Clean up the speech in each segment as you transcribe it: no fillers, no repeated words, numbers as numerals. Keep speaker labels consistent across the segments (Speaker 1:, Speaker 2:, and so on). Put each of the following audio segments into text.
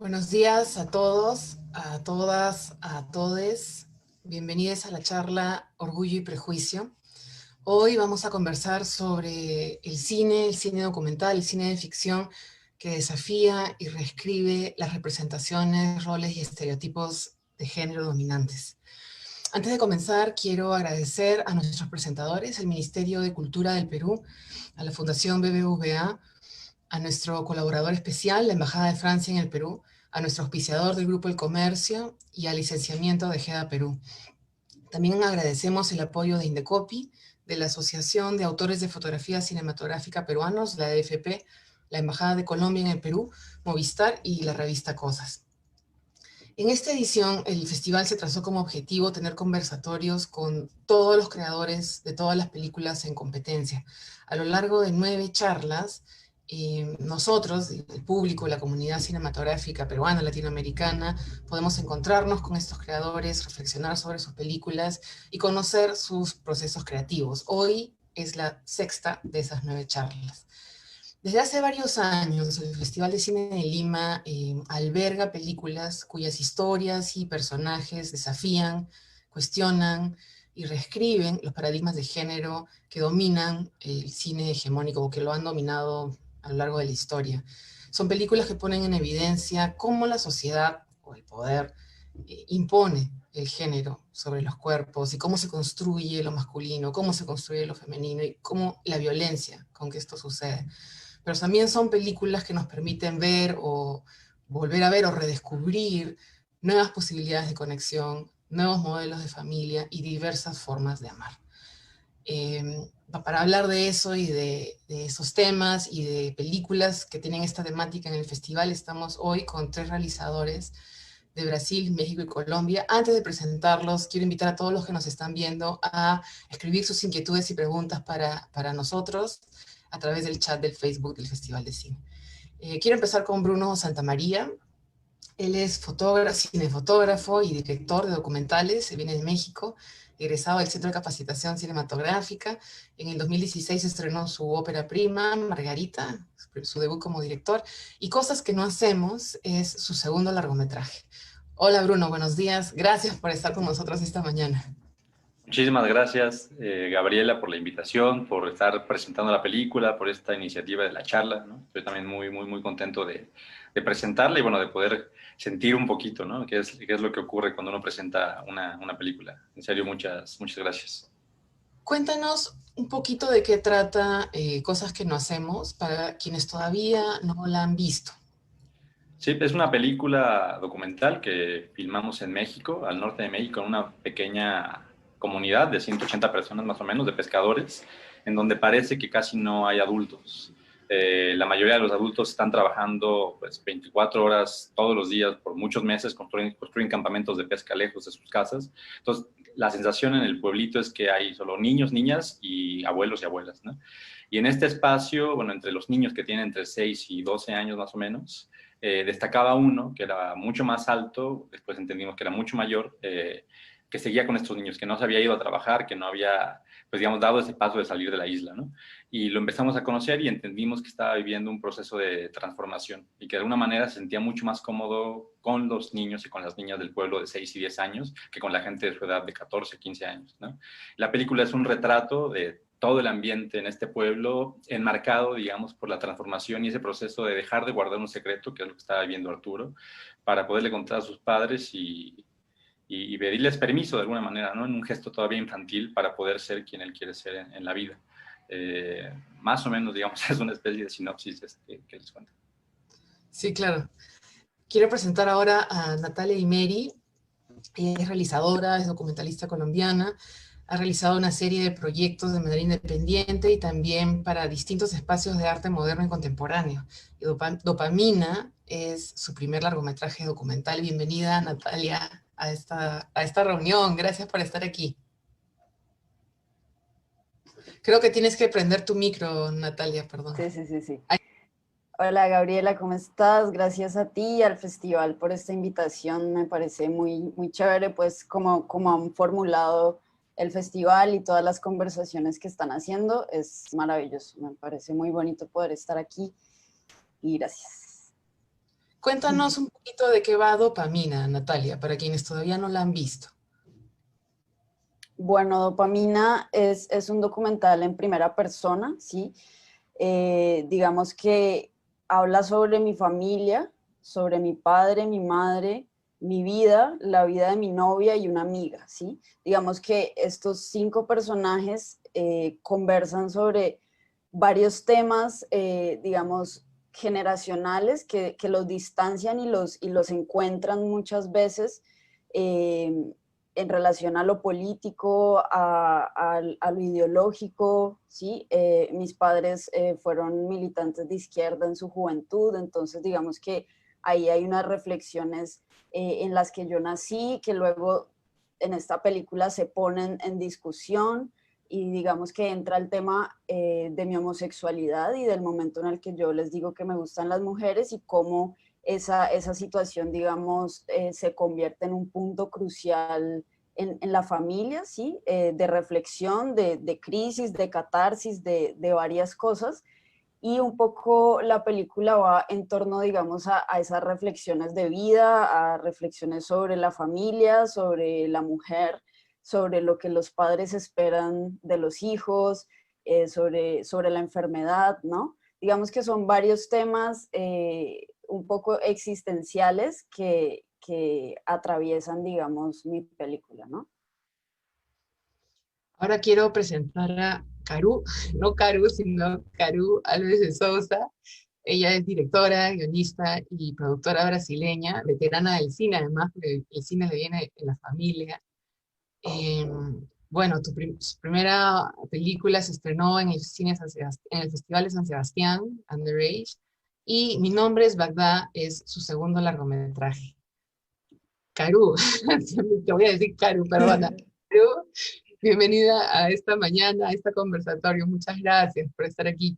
Speaker 1: Buenos días a todos, a todas, a todes. Bienvenidos a la charla Orgullo y Prejuicio. Hoy vamos a conversar sobre el cine documental, el cine de ficción que desafía y reescribe las representaciones, roles y estereotipos de género dominantes. Antes de comenzar, quiero agradecer a nuestros presentadores, el Ministerio de Cultura del Perú, a la Fundación BBVA, a nuestro colaborador especial, la Embajada de Francia en el Perú, a nuestro auspiciador del Grupo El Comercio y al licenciamiento de GEDA Perú. También agradecemos el apoyo de Indecopi, de la Asociación de Autores de Fotografía Cinematográfica Peruanos, la AFP, la Embajada de Colombia en el Perú, Movistar y la revista Cosas. En esta edición, el festival se trazó como objetivo tener conversatorios con todos los creadores de todas las películas en competencia. A lo largo de 9 charlas, nosotros, el público, la comunidad cinematográfica peruana, latinoamericana, podemos encontrarnos con estos creadores, reflexionar sobre sus películas y conocer sus procesos creativos. Hoy es la sexta de esas 9 charlas. Desde hace varios años, el Festival de Cine de Lima alberga películas cuyas historias y personajes desafían, cuestionan y reescriben los paradigmas de género que dominan el cine hegemónico o que lo han dominado a lo largo de la historia. Son películas que ponen en evidencia cómo la sociedad o el poder impone el género sobre los cuerpos y cómo se construye lo masculino, cómo se construye lo femenino y cómo la violencia con que esto sucede. Pero también son películas que nos permiten ver o volver a ver o redescubrir nuevas posibilidades de conexión, nuevos modelos de familia y diversas formas de amar. Para hablar de eso y de esos temas y de películas que tienen esta temática en el festival, estamos hoy con 3 realizadores de Brasil, México y Colombia. Antes de presentarlos, quiero invitar a todos los que nos están viendo a escribir sus inquietudes y preguntas para nosotros a través del chat del Facebook del Festival de Cine. Quiero empezar con Bruno Santamaría. Él es cinefotógrafo y director de documentales, se viene de México, egresado del Centro de Capacitación Cinematográfica. En el 2016 estrenó su ópera prima, Margarita, su debut como director, y Cosas que no hacemos es su segundo largometraje. Hola Bruno, buenos días. Gracias por estar con nosotros esta mañana.
Speaker 2: Muchísimas gracias, Gabriela, por la invitación, por estar presentando la película, por esta iniciativa de la charla, ¿no? Estoy también muy contento de presentarla y, bueno, de poder sentir un poquito, ¿no? Qué es lo que ocurre cuando uno presenta una película. En serio, muchas gracias.
Speaker 1: Cuéntanos un poquito de qué trata Cosas que no hacemos para quienes todavía no la han visto.
Speaker 2: Sí, es una película documental que filmamos en México, al norte de México, en una pequeña comunidad de 180 personas más o menos, de pescadores, en donde parece que casi no hay adultos. La mayoría de los adultos están trabajando pues 24 horas todos los días por muchos meses, construyen campamentos de pesca lejos de sus casas. Entonces, la sensación en el pueblito es que hay solo niños, niñas y abuelos y abuelas, ¿no? Y en este espacio, bueno, entre los niños que tienen entre 6 y 12 años más o menos, destacaba uno que era mucho más alto, después entendimos que era mucho mayor, que seguía con estos niños, que no se había ido a trabajar, que no había, pues digamos, dado ese paso de salir de la isla, ¿no? Y lo empezamos a conocer y entendimos que estaba viviendo un proceso de transformación y que de alguna manera se sentía mucho más cómodo con los niños y con las niñas del pueblo de 6 y 10 años que con la gente de su edad de 14, 15 años, ¿no? La película es un retrato de todo el ambiente en este pueblo enmarcado, digamos, por la transformación y ese proceso de dejar de guardar un secreto, que es lo que estaba viviendo Arturo, para poderle contar a sus padres y pedirles permiso de alguna manera, ¿no? En un gesto todavía infantil para poder ser quien él quiere ser en la vida. Más o menos, digamos, es una especie de sinopsis que les cuento.
Speaker 1: Sí, claro. Quiero presentar ahora a Natalia Imeri. Ella es realizadora, es documentalista colombiana, ha realizado una serie de proyectos de manera independiente y también para distintos espacios de arte moderno y contemporáneo. Y Dopamina es su primer largometraje documental. Bienvenida, Natalia, a esta reunión. Gracias por estar aquí. Creo que tienes que prender tu micro, Natalia, perdón.
Speaker 3: Sí. Hola Gabriela, ¿cómo estás? Gracias a ti y al festival por esta invitación. Me parece muy chévere, pues, como han formulado el festival y todas las conversaciones que están haciendo. Es maravilloso, me parece muy bonito poder estar aquí y gracias.
Speaker 1: Cuéntanos un poquito de qué va Dopamina, Natalia, para quienes todavía no la han visto.
Speaker 3: Bueno, Dopamina es un documental en primera persona, ¿sí? Digamos que habla sobre mi familia, sobre mi padre, mi madre, mi vida, la vida de mi novia y una amiga, ¿sí? Digamos que estos 5 personajes conversan sobre varios temas, digamos, generacionales que los distancian y los encuentran muchas veces en relación a lo político, a lo ideológico, ¿sí? Mis padres fueron militantes de izquierda en su juventud, entonces digamos que ahí hay unas reflexiones en las que yo nací, que luego en esta película se ponen en discusión, y digamos que entra el tema de mi homosexualidad y del momento en el que yo les digo que me gustan las mujeres y cómo esa situación, digamos, se convierte en un punto crucial en la familia, ¿sí? De reflexión, de crisis, de catarsis, de varias cosas. Y un poco la película va en torno, digamos, a esas reflexiones de vida, a reflexiones sobre la familia, sobre la mujer, sobre lo que los padres esperan de los hijos, sobre la enfermedad, ¿no? Digamos que son varios temas un poco existenciales que atraviesan, digamos, mi película, ¿no?
Speaker 1: Ahora quiero presentar a Caru, no Caru, sino Caru Alves de Souza. Ella es directora, guionista y productora brasileña, veterana del cine, además, porque el cine le viene en la familia. Eh, bueno, su primera película se estrenó en el en el Festival de San Sebastián, Underage, y Mi nombre es Bagdad es su segundo largometraje. Caru, te voy a decir Caru, perdona. Caru, bienvenida a esta mañana, a este conversatorio. Muchas gracias por estar aquí.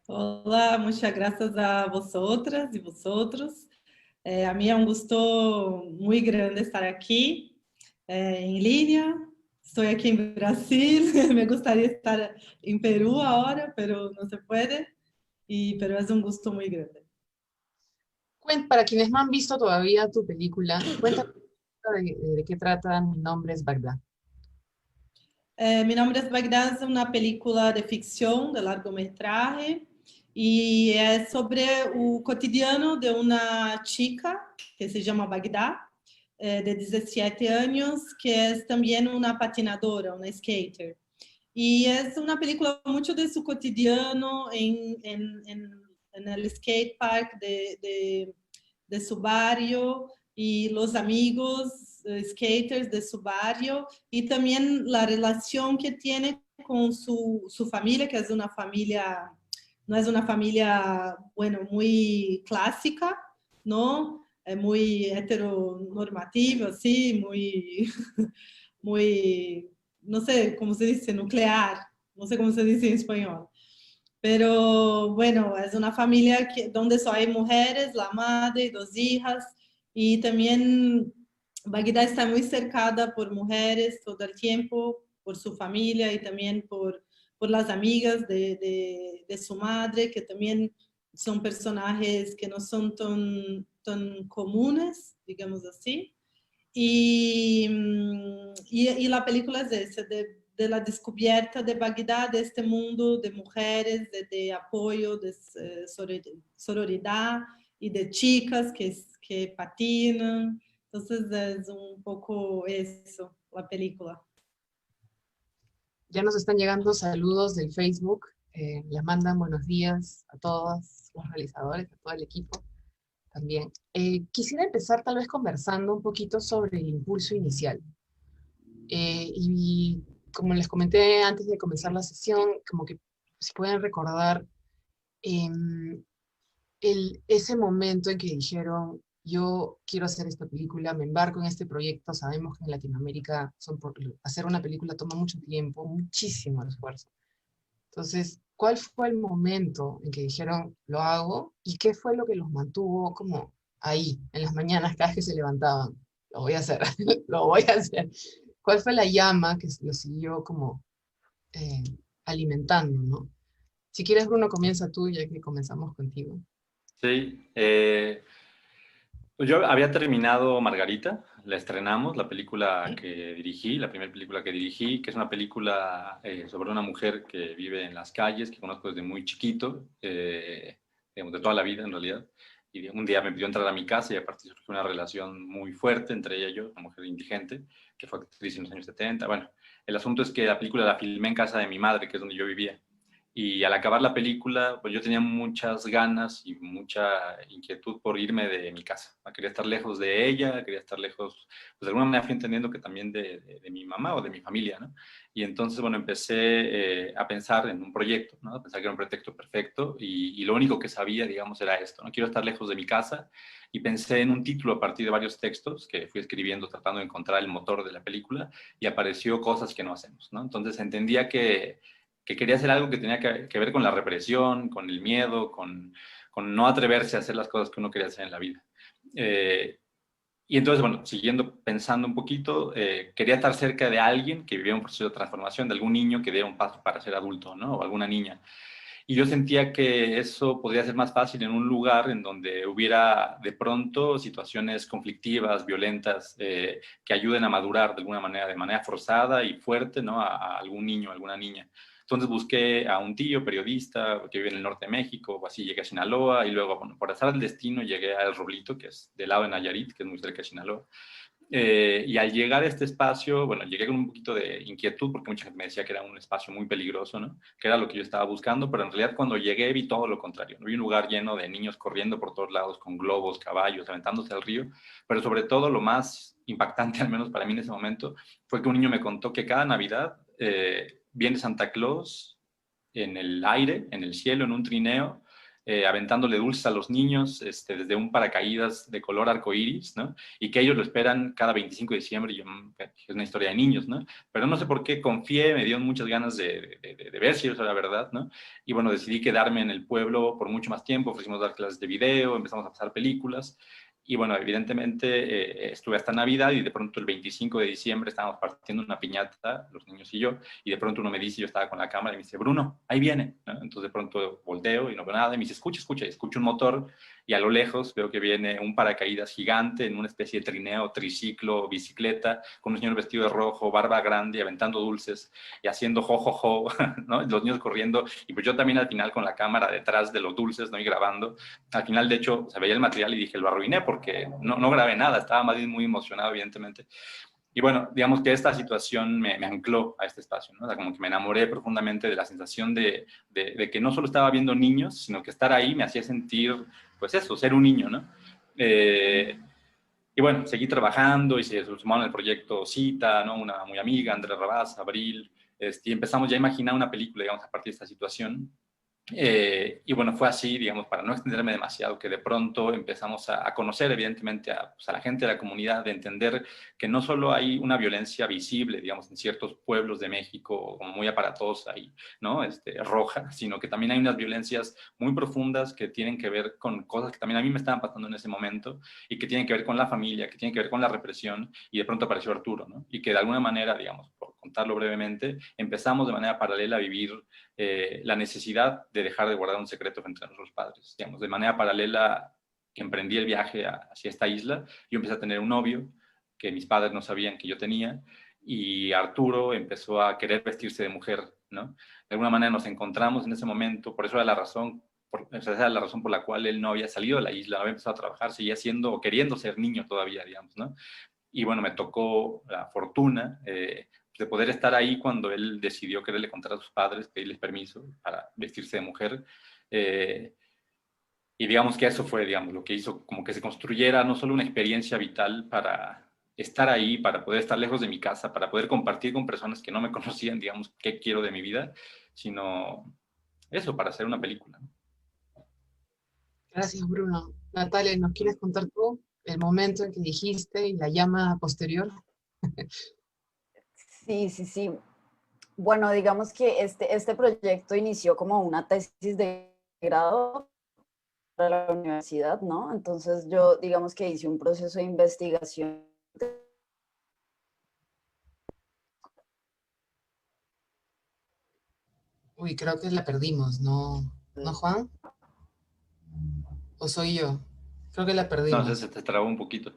Speaker 4: Olá, muchas gracias a vosotras e vosotros. A mí es un gusto muy grande estar aquí en línea. Estoy aquí en Brasil, me gustaría estar en Perú ahora, pero no se puede. Pero es un gusto muy grande.
Speaker 1: Para quienes no han visto todavía tu película, cuéntame de qué trata Mi nombre es Bagdad.
Speaker 4: Mi nombre es Bagdad es una película de ficción, de largometraje, y es sobre el cotidiano de una chica que se llama Bagdad, de 17 años, que es también una patinadora, una skater. Y es una película mucho de su cotidiano en el skate park de su barrio y los amigos skaters de su barrio, y también la relación que tiene con su familia, que es una familia, no es una familia, bueno, muy clásica, ¿no? Muy heteronormativa, así, muy, muy, no sé cómo se dice, nuclear, no sé cómo se dice en español. Pero bueno, es una familia donde solo hay mujeres, la madre, 2 hijas, y también Bagdad está muy cercada por mujeres todo el tiempo, por su familia y también por las amigas de su madre, que también son personajes que no son tan comunes, digamos así. Y la película es esa, de la descubierta de Bagdad, de este mundo de mujeres, de apoyo, de sororidad y de chicas que patinan. Entonces es un poco eso, la película.
Speaker 1: Ya nos están llegando saludos del Facebook. Les mandan buenos días a todos los realizadores, a todo el equipo también. Quisiera empezar tal vez conversando un poquito sobre el impulso inicial. Y como les comenté antes de comenzar la sesión, como que si pueden recordar em, ese momento en que dijeron, yo quiero hacer esta película, me embarco en este proyecto, sabemos que en Latinoamérica hacer una película toma mucho tiempo, muchísimo esfuerzo. Entonces, ¿cuál fue el momento en que dijeron, lo hago? ¿Y qué fue lo que los mantuvo como ahí, en las mañanas, cada vez que se levantaban? Lo voy a hacer, lo voy a hacer. ¿Cuál fue la llama que lo siguió como alimentando, ¿no? Si quieres, Bruno, comienza tú, ya que comenzamos contigo.
Speaker 2: Sí, pues yo había terminado Margarita, la estrenamos, la película que dirigí, la primera película que dirigí, que es una película sobre una mujer que vive en las calles, que conozco desde muy chiquito, digamos, de toda la vida en realidad. Y un día me pidió entrar a mi casa y a partir surgió una relación muy fuerte entre ella y yo, una mujer indigente, que fue actriz en los años 70. Bueno, el asunto es que la película la filmé en casa de mi madre, que es donde yo vivía. Y al acabar la película, pues yo tenía muchas ganas y mucha inquietud por irme de mi casa. Quería estar lejos de ella, quería estar lejos, pues de alguna manera fui entendiendo que también de mi mamá o de mi familia, ¿no? Y entonces, bueno, empecé a pensar en un proyecto, ¿no? A pensar que era un pretexto perfecto y lo único que sabía, digamos, era esto, ¿no? Quiero estar lejos de mi casa y pensé en un título a partir de varios textos que fui escribiendo tratando de encontrar el motor de la película y apareció Cosas que no hacemos, ¿no? Entonces entendía que quería hacer algo que tenía que ver con la represión, con el miedo, con no atreverse a hacer las cosas que uno quería hacer en la vida. Y entonces, bueno, siguiendo pensando un poquito, quería estar cerca de alguien que vivía un proceso de transformación, de algún niño que diera un paso para ser adulto, ¿no? O alguna niña. Y yo sentía que eso podría ser más fácil en un lugar en donde hubiera de pronto situaciones conflictivas, violentas, que ayuden a madurar de manera forzada y fuerte, ¿no? A algún niño, a alguna niña. Entonces busqué a un tío periodista que vive en el norte de México, o así llegué a Sinaloa y luego, bueno, por azar del destino llegué a El Roblito, que es del lado de Nayarit, que es muy cerca de Sinaloa. Y al llegar a este espacio, bueno, llegué con un poquito de inquietud porque mucha gente me decía que era un espacio muy peligroso, ¿no? Que era lo que yo estaba buscando, pero en realidad cuando llegué vi todo lo contrario. Vi un lugar lleno de niños corriendo por todos lados con globos, caballos, aventándose al río, pero sobre todo lo más impactante, al menos para mí en ese momento, fue que un niño me contó que cada Navidad viene Santa Claus en el aire, en el cielo, en un trineo, aventándole dulces a los niños desde un paracaídas de color arcoíris, ¿no? Y que ellos lo esperan cada 25 de diciembre, y yo, es una historia de niños, ¿no? Pero no sé por qué confié, me dio muchas ganas de ver si eso era verdad, ¿no? Y bueno, decidí quedarme en el pueblo por mucho más tiempo, ofrecimos dar clases de video, empezamos a pasar películas, y bueno, evidentemente estuve hasta Navidad y de pronto el 25 de diciembre estábamos partiendo una piñata, los niños y yo, y de pronto uno me dice, yo estaba con la cámara y me dice, Bruno, ahí viene, ¿no? Entonces de pronto volteo y no veo nada y me dice, escucha, escucha, y escucho un motor y a lo lejos veo que viene un paracaídas gigante en una especie de trineo, triciclo, bicicleta, con un señor vestido de rojo, barba grande, aventando dulces y haciendo jo, ¿no? Los niños corriendo y pues yo también al final con la cámara detrás de los dulces, ¿no? Y grabando. Al final, de hecho, se veía el material y dije, lo arruiné porque no grabé nada, estaba más bien muy emocionado, evidentemente. Y bueno, digamos que esta situación me ancló a este espacio, ¿no? O sea, como que me enamoré profundamente de la sensación de que no solo estaba viendo niños, sino que estar ahí me hacía sentir, pues eso, ser un niño, ¿no? Y bueno, seguí trabajando y se sumaron al proyecto Cita, ¿no? Una muy amiga, Andrea Rabás, Abril, y empezamos ya a imaginar una película, digamos, a partir de esta situación. Y bueno, fue así, digamos, para no extenderme demasiado, que de pronto empezamos a conocer, evidentemente, pues a la gente de la comunidad, de entender que no solo hay una violencia visible, digamos, en ciertos pueblos de México, como muy aparatosa y, ¿no? Roja, sino que también hay unas violencias muy profundas que tienen que ver con cosas que también a mí me estaban pasando en ese momento y que tienen que ver con la familia, que tienen que ver con la represión, y de pronto apareció Arturo, ¿no? Y que de alguna manera, digamos, por contarlo brevemente, empezamos de manera paralela a vivir la necesidad de dejar de guardar un secreto frente a nuestros padres. Digamos, de manera paralela que emprendí el viaje hacia esta isla, yo empecé a tener un novio que mis padres no sabían que yo tenía, y Arturo empezó a querer vestirse de mujer, ¿no? De alguna manera nos encontramos en ese momento, por eso era la razón, esa era la razón por la cual él no había salido de la isla, no había empezado a trabajar, seguía siendo o queriendo ser niño todavía, digamos, ¿no? Y bueno, me tocó la fortuna de poder estar ahí cuando él decidió quererle contar a sus padres, pedirles permiso para vestirse de mujer. Y digamos que eso fue, digamos, lo que hizo como que se construyera no solo una experiencia vital para estar ahí, para poder estar lejos de mi casa, para poder compartir con personas que no me conocían, digamos, qué quiero de mi vida, sino eso, para hacer una película.
Speaker 1: Gracias, Bruno. Natalia, ¿nos quieres contar tú el momento en que dijiste y la llama posterior?
Speaker 3: Sí, sí, sí. Bueno, digamos que este proyecto inició como una tesis de grado para la universidad, ¿no? Entonces yo, digamos que hice un proceso de investigación.
Speaker 1: Uy, creo que la perdimos, ¿no? ¿No, Juan? ¿O soy yo? Creo que la
Speaker 2: No,
Speaker 1: perdimos.
Speaker 2: se te trabó un poquito.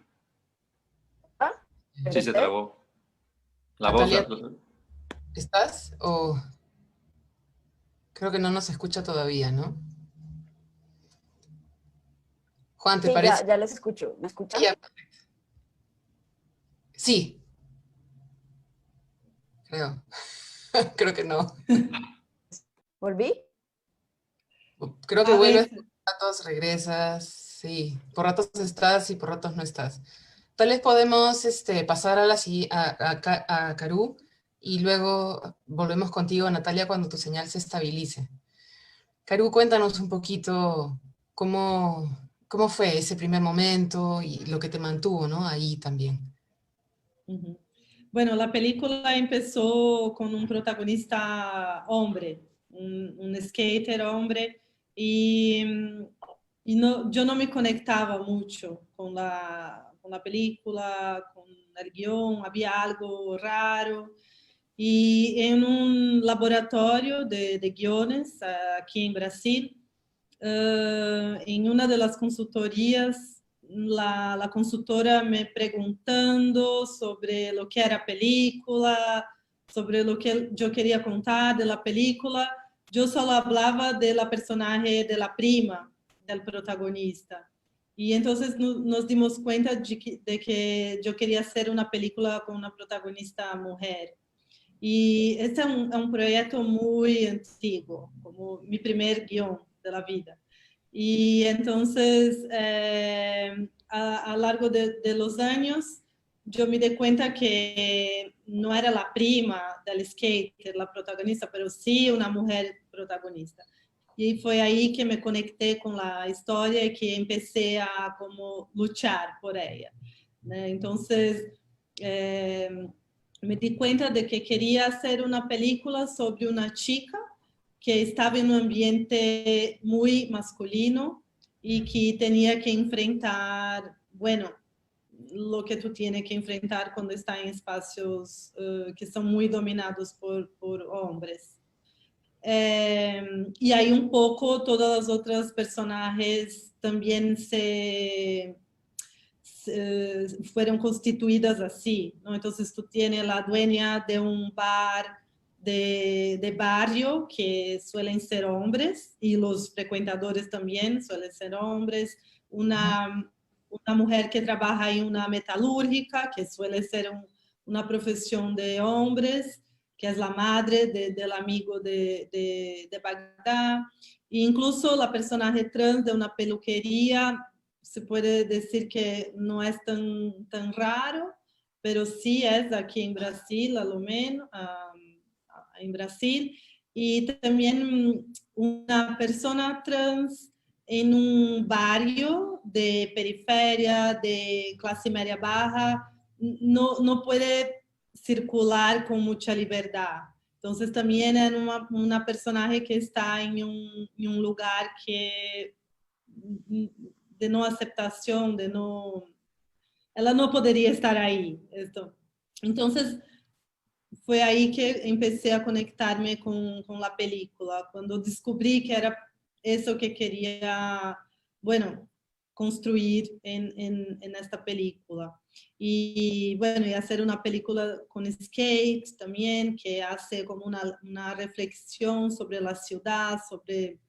Speaker 3: ¿Ah?
Speaker 2: Sí, se trabó. La voz,
Speaker 1: Natalia, ¿estás? O creo que no nos escucha todavía, ¿no? Juan, ¿te
Speaker 3: Sí,
Speaker 1: parece?
Speaker 3: ya les escucho. ¿Me
Speaker 1: Ah,
Speaker 3: escuchan?
Speaker 1: ya. Sí, creo. Creo que no.
Speaker 3: ¿Volví?
Speaker 1: Creo que
Speaker 4: A
Speaker 1: vuelves,
Speaker 4: veces.
Speaker 1: por ratos regresas. Sí, por ratos estás y por ratos no estás. Tal vez podemos pasar a, a Caru y luego volvemos contigo, Natalia, cuando tu señal se estabilice. Caru, cuéntanos un poquito cómo fue ese primer momento y lo que te mantuvo, ¿no? Ahí también.
Speaker 4: Ujú. Bueno, la película empezó con un protagonista hombre, un skater hombre, y, y no, yo no me conectaba mucho con la película, con el guión, había algo raro. Y en un laboratorio de guiones aquí en Brasil, en una de las consultorías, la consultora me preguntando sobre lo que era película, sobre lo que yo quería contar de la película. Yo solo hablaba de la personaje de la prima del protagonista. Y entonces nos dimos cuenta de que yo quería hacer una película con una protagonista mujer. Y este es un proyecto muy antiguo, como mi primer guión de la vida. Y entonces, a lo largo de los años, yo me di cuenta que no era la prima del skater, la protagonista, pero sí una mujer protagonista. Y fue ahí que me conecté con la historia y que empecé a como luchar por ella, ¿no? Entonces, me di cuenta de que quería hacer una película sobre una chica que estaba en un ambiente muy masculino y que tenía que enfrentar, bueno, lo que tú tienes que enfrentar cuando está en espacios que son muy dominados por hombres. Y ahí un poco todas las otras personajes también fueron constituidas así, ¿no? Entonces tú tienes la dueña de un bar de barrio que suelen ser hombres y los frecuentadores también suelen ser hombres, una mujer que trabaja en una metalúrgica que suele ser una profesión de hombres, que es la madre del amigo de Bagdad, e incluso la personaje trans de una peluquería. Se puede decir que no es tan raro, pero sí es aquí en Brasil, a lo menos, en Brasil. Y también una persona trans en un barrio de periferia, de clase media baja, no puede circular con mucha libertad. Entonces también es una personaje que está en un lugar que de no aceptación, ela no podría estar ahí. Entonces, fue ahí que empecé a conectarme con la película, cuando descubrí que era eso que quería, bueno, construir en esta película. Y bueno, y hacer una película con skate también, que hace como una reflexión sobre la ciudad, sobre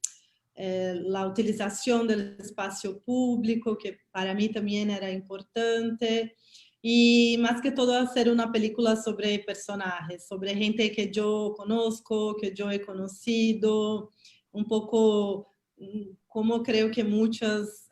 Speaker 4: la utilización del espacio público, que para mí también era importante. Y más que todo hacer una película sobre personajes, sobre gente que yo conozco, que yo he conocido, un poco como creo que muchas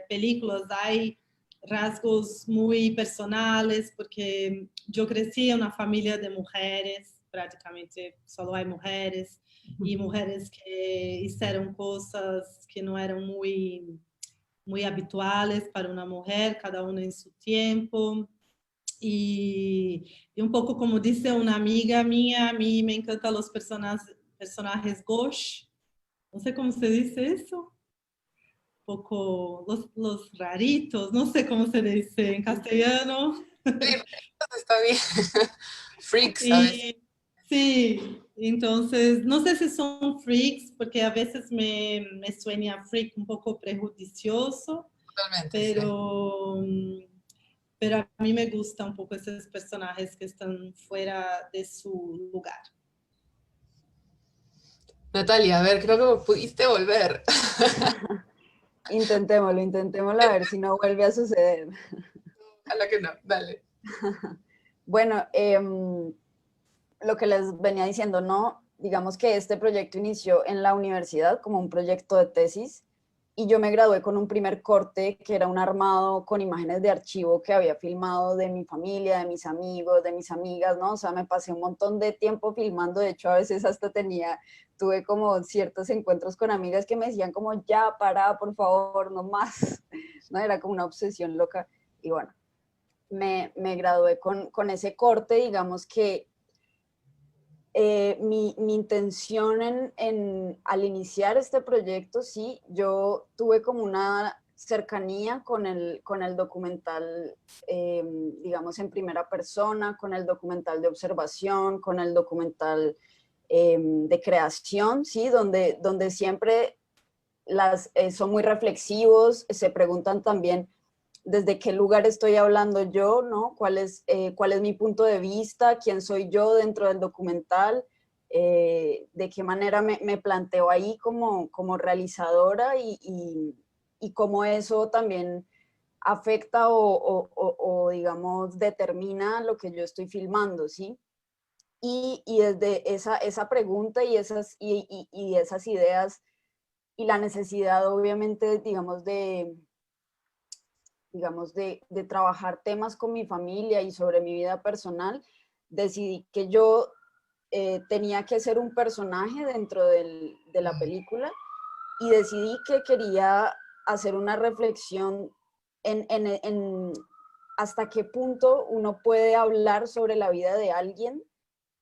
Speaker 4: películas hay rasgos muy personales, porque yo crecí en una familia de mujeres, prácticamente solo hay mujeres, y mujeres que hicieron cosas que no eran muy habituales para una mujer, cada una en su tiempo. Y un poco como dice una amiga mía, a mí me encantan los personajes gauche. No sé cómo se dice eso. Un poco los raritos, no sé cómo se dice en castellano.
Speaker 1: Sí, está bien. Freaks a veces.
Speaker 4: Y Sí, entonces, no sé si son freaks, porque a veces me suena freak un poco prejuicioso,
Speaker 1: Totalmente, sí.
Speaker 4: pero, pero a mí me gustan un poco esos personajes que están fuera de su lugar.
Speaker 1: Natalia, a ver, creo que pudiste volver.
Speaker 3: Intentémoslo a ver si no vuelve a suceder.
Speaker 1: Ojalá que no, dale.
Speaker 3: Bueno, lo que les venía diciendo, ¿no? Digamos que este proyecto inició en la universidad como un proyecto de tesis y yo me gradué con un primer corte que era un armado con imágenes de archivo que había filmado de mi familia, de mis amigos, de mis amigas, ¿no? O sea, me pasé un montón de tiempo filmando, de hecho a veces hasta tuve como ciertos encuentros con amigas que me decían como, ya, para, por favor, no más, ¿no? Era como una obsesión loca y bueno, me gradué con ese corte, digamos que mi intención al iniciar este proyecto, sí, yo tuve como una cercanía con el documental, digamos, en primera persona, con el documental de observación, con el documental de creación, sí, donde siempre son muy reflexivos, se preguntan también desde qué lugar estoy hablando yo, ¿no? Cuál es mi punto de vista? ¿Quién soy yo dentro del documental? ¿De qué manera me planteo ahí como realizadora y cómo eso también afecta o, digamos, determina lo que yo estoy filmando, ¿sí? Y desde esa pregunta y esas ideas y la necesidad, obviamente, de trabajar temas con mi familia y sobre mi vida personal, decidí que yo tenía que ser un personaje dentro de la película y decidí que quería hacer una reflexión en hasta qué punto uno puede hablar sobre la vida de alguien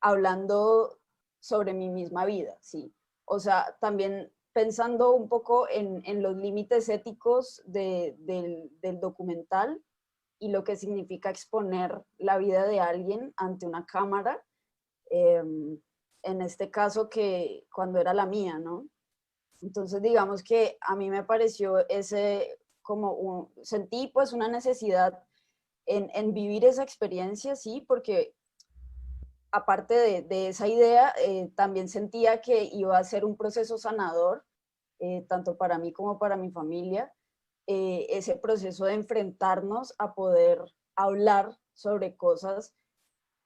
Speaker 3: hablando sobre mi misma vida, ¿sí? O sea, también pensando un poco en los límites éticos del documental y lo que significa exponer la vida de alguien ante una cámara, eh, en este caso que cuando era la mía, ¿no? Entonces, digamos que a mí me pareció sentí pues una necesidad en vivir esa experiencia, sí, porque aparte de esa idea, también sentía que iba a ser un proceso sanador, tanto para mí como para mi familia, ese proceso de enfrentarnos a poder hablar sobre cosas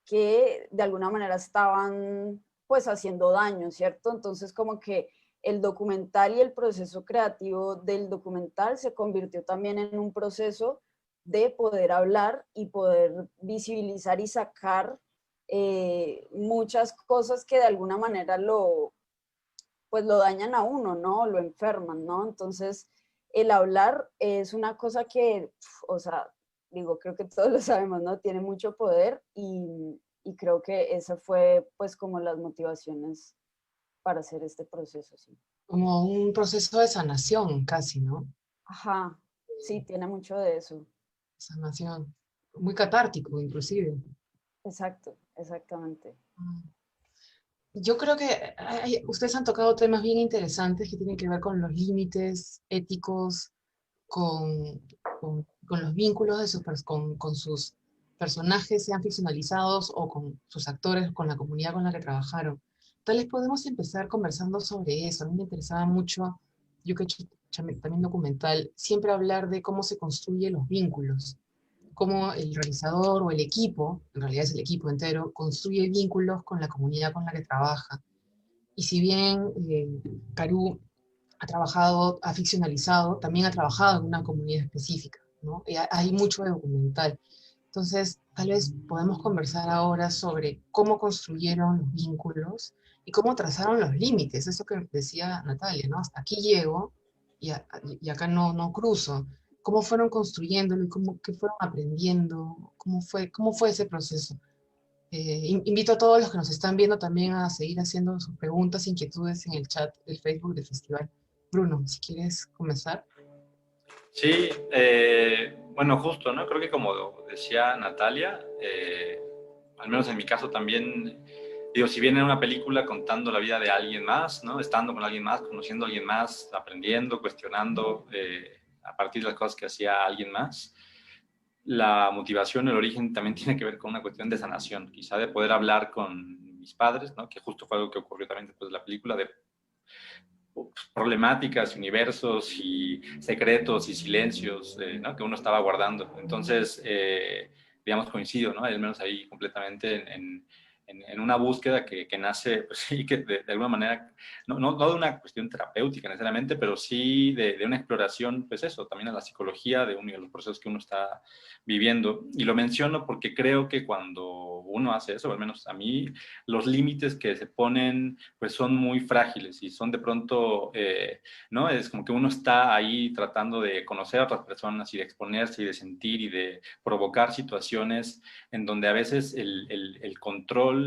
Speaker 3: que de alguna manera estaban pues haciendo daño, ¿cierto? Entonces como que el documental y el proceso creativo del documental se convirtió también en un proceso de poder hablar y poder visibilizar y sacar muchas cosas que de alguna manera pues lo dañan a uno, ¿no? Lo enferman, ¿no? Entonces, el hablar es una cosa que, o sea, digo, creo que todos lo sabemos, ¿no? Tiene mucho poder y creo que esa fue pues como las motivaciones para hacer este proceso, sí.
Speaker 1: Como un proceso de sanación casi, ¿no?
Speaker 3: Ajá, sí, tiene mucho de eso.
Speaker 1: Sanación. Muy catártico, inclusive.
Speaker 3: Exacto, exactamente.
Speaker 1: Mm. Yo creo que ustedes han tocado temas bien interesantes que tienen que ver con los límites éticos, con los vínculos de con sus personajes, sean ficcionalizados o con sus actores, con la comunidad con la que trabajaron. Tal vez podemos empezar conversando sobre eso. A mí me interesaba mucho, yo que he hecho también documental, siempre hablar de cómo se construyen los vínculos, cómo el realizador o el equipo, en realidad es el equipo entero, construye vínculos con la comunidad con la que trabaja. Y si bien Caru ha ficcionalizado, también ha trabajado en una comunidad específica, ¿no? Y hay mucho de documental. Entonces, tal vez podemos conversar ahora sobre cómo construyeron los vínculos y cómo trazaron los límites, eso que decía Natalia, ¿no? Hasta aquí llego y acá no cruzo. ¿Cómo fueron construyéndolo y qué fueron aprendiendo? Cómo fue ese proceso? Invito a todos los que nos están viendo también a seguir haciendo sus preguntas, inquietudes en el chat del Facebook del festival. Bruno, si quieres comenzar.
Speaker 2: Sí, bueno, justo, ¿no? Creo que como decía Natalia, al menos en mi caso también digo, si bien era una película contando la vida de alguien más, ¿no? Estando con alguien más, conociendo a alguien más, aprendiendo, cuestionando a partir de las cosas que hacía alguien más, la motivación, el origen también tiene que ver con una cuestión de sanación, quizá de poder hablar con mis padres, ¿no? Que justo fue algo que ocurrió también después de la película, de problemáticas, universos y secretos y silencios, ¿no? Que uno estaba guardando. Entonces, digamos, coincido, ¿no? Al menos ahí completamente en una búsqueda que nace, pues sí, que de alguna manera, no de una cuestión terapéutica necesariamente, pero sí de una exploración, pues eso, también a la psicología de uno y de los procesos que uno está viviendo. Y lo menciono porque creo que cuando uno hace eso, al menos a mí, los límites que se ponen, pues son muy frágiles y son de pronto, ¿no? Es como que uno está ahí tratando de conocer a otras personas y de exponerse y de sentir y de provocar situaciones en donde a veces el control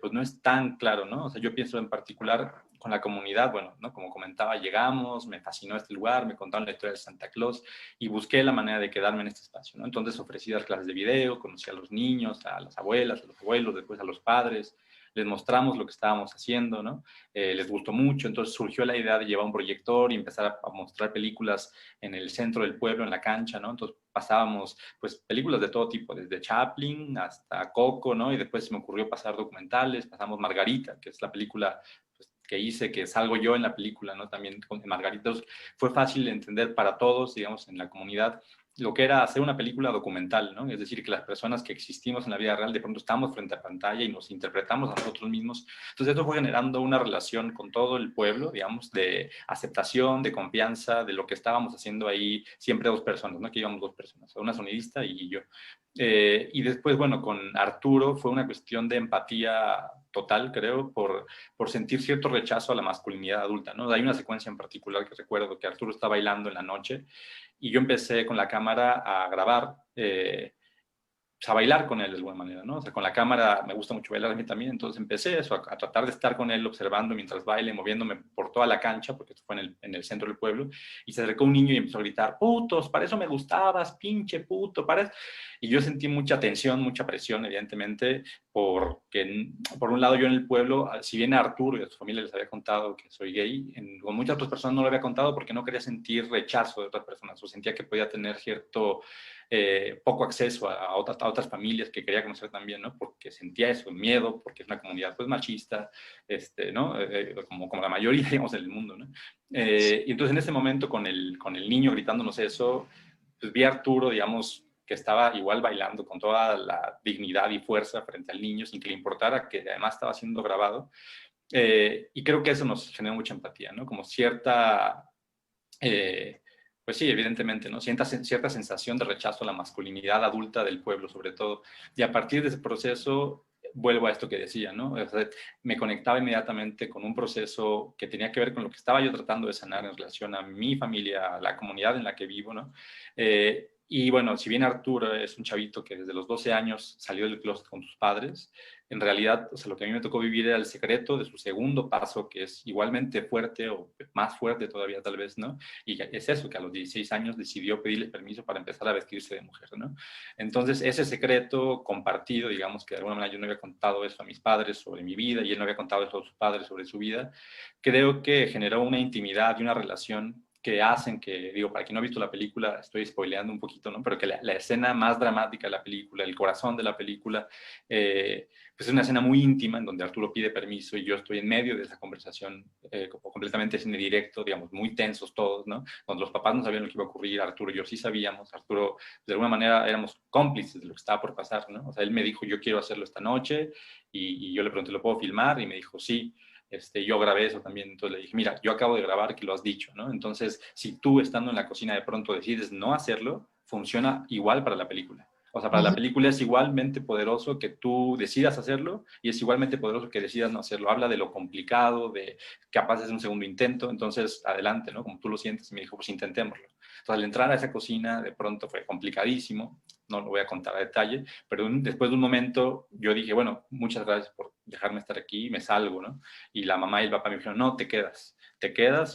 Speaker 2: pues no es tan claro, ¿no? O sea, yo pienso en particular con la comunidad, bueno, ¿no? Como comentaba, llegamos, me fascinó este lugar, me contaron la historia de Santa Claus y busqué la manera de quedarme en este espacio, ¿no? Entonces ofrecí dar clases de video, conocí a los niños, a las abuelas, a los abuelos, después a los padres, les mostramos lo que estábamos haciendo, ¿no? Les gustó mucho, entonces surgió la idea de llevar un proyector y empezar a mostrar películas en el centro del pueblo, en la cancha, ¿no? Entonces pasábamos, pues, películas de todo tipo, desde Chaplin hasta Coco, ¿no? Y después se me ocurrió pasar documentales, pasamos Margarita, que es la película pues, que hice, que salgo yo en la película, ¿no? También con Margarita. Entonces, fue fácil de entender para todos, digamos, en la comunidad, lo que era hacer una película documental, ¿no? Es decir, que las personas que existimos en la vida real de pronto estamos frente a pantalla y nos interpretamos a nosotros mismos. Entonces esto fue generando una relación con todo el pueblo, digamos, de aceptación, de confianza, de lo que estábamos haciendo ahí, siempre dos personas, ¿no? Que íbamos dos personas, una sonidista y yo. Y después, bueno, con Arturo fue una cuestión de empatía total, creo, por sentir cierto rechazo a la masculinidad adulta, ¿no? Hay una secuencia en particular que recuerdo que Arturo está bailando en la noche y yo empecé con la cámara a grabar, pues a bailar con él de alguna manera, ¿no? O sea, con la cámara me gusta mucho bailar a mí también, entonces empecé eso, a tratar de estar con él observando mientras baile, moviéndome por toda la cancha, porque esto fue en el centro del pueblo, y se acercó un niño y empezó a gritar, putos, para eso me gustabas, pinche puto, para eso. Y yo sentí mucha tensión, mucha presión, evidentemente, porque por un lado yo en el pueblo, si bien a Arturo y a su familia les había contado que soy gay, con muchas otras personas no lo había contado porque no quería sentir rechazo de otras personas, o sentía que podía tener cierto poco acceso a otras familias que quería conocer también, ¿no? Porque sentía eso, miedo, porque es una comunidad pues machista, ¿no? Como la mayoría, digamos, en el mundo, ¿no? Y entonces en ese momento con el niño gritándonos eso, pues vi a Arturo, digamos, que estaba igual bailando con toda la dignidad y fuerza frente al niño, sin que le importara que además estaba siendo grabado. Y creo que eso nos genera mucha empatía, ¿no? Como cierta... pues sí, evidentemente, ¿no? Cierta sensación de rechazo a la masculinidad adulta del pueblo, sobre todo. Y a partir de ese proceso, vuelvo a esto que decía, ¿no? O sea, me conectaba inmediatamente con un proceso que tenía que ver con lo que estaba yo tratando de sanar en relación a mi familia, a la comunidad en la que vivo, ¿no? Y bueno, si bien Arturo es un chavito que desde los 12 años salió del closet con sus padres, en realidad, o sea, lo que a mí me tocó vivir era el secreto de su segundo paso, que es igualmente fuerte o más fuerte todavía tal vez, ¿no? Y es eso, que a los 16 años decidió pedirle permiso para empezar a vestirse de mujer, ¿no? Entonces, ese secreto compartido, digamos que de alguna manera yo no había contado eso a mis padres sobre mi vida y él no había contado eso a sus padres sobre su vida, creo que generó una intimidad y una relación que hacen que, digo, para quien no ha visto la película, estoy spoileando un poquito, ¿no? Pero que la escena más dramática de la película, el corazón de la película, pues es una escena muy íntima en donde Arturo pide permiso y yo estoy en medio de esa conversación completamente cine directo, digamos, muy tensos todos, ¿no? Donde los papás no sabían lo que iba a ocurrir, Arturo y yo sí sabíamos, Arturo, de alguna manera éramos cómplices de lo que estaba por pasar, ¿no? O sea, él me dijo, yo quiero hacerlo esta noche y yo le pregunté, ¿lo puedo filmar? Y me dijo, sí. Yo grabé eso también, entonces le dije, mira, yo acabo de grabar que lo has dicho, ¿no? Entonces, si tú estando en la cocina de pronto decides no hacerlo, funciona igual para la película. O sea, para la película es igualmente poderoso que tú decidas hacerlo y es igualmente poderoso que decidas no hacerlo. Habla de lo complicado, de capaz es un segundo intento, entonces adelante, ¿no? Como tú lo sientes, y me dijo, pues intentémoslo. Entonces, al entrar a esa cocina, de pronto fue complicadísimo, no lo voy a contar a detalle, pero después de un momento yo dije, bueno, muchas gracias por dejarme estar aquí, me salgo, ¿no? Y la mamá y el papá me dijeron, no, te quedas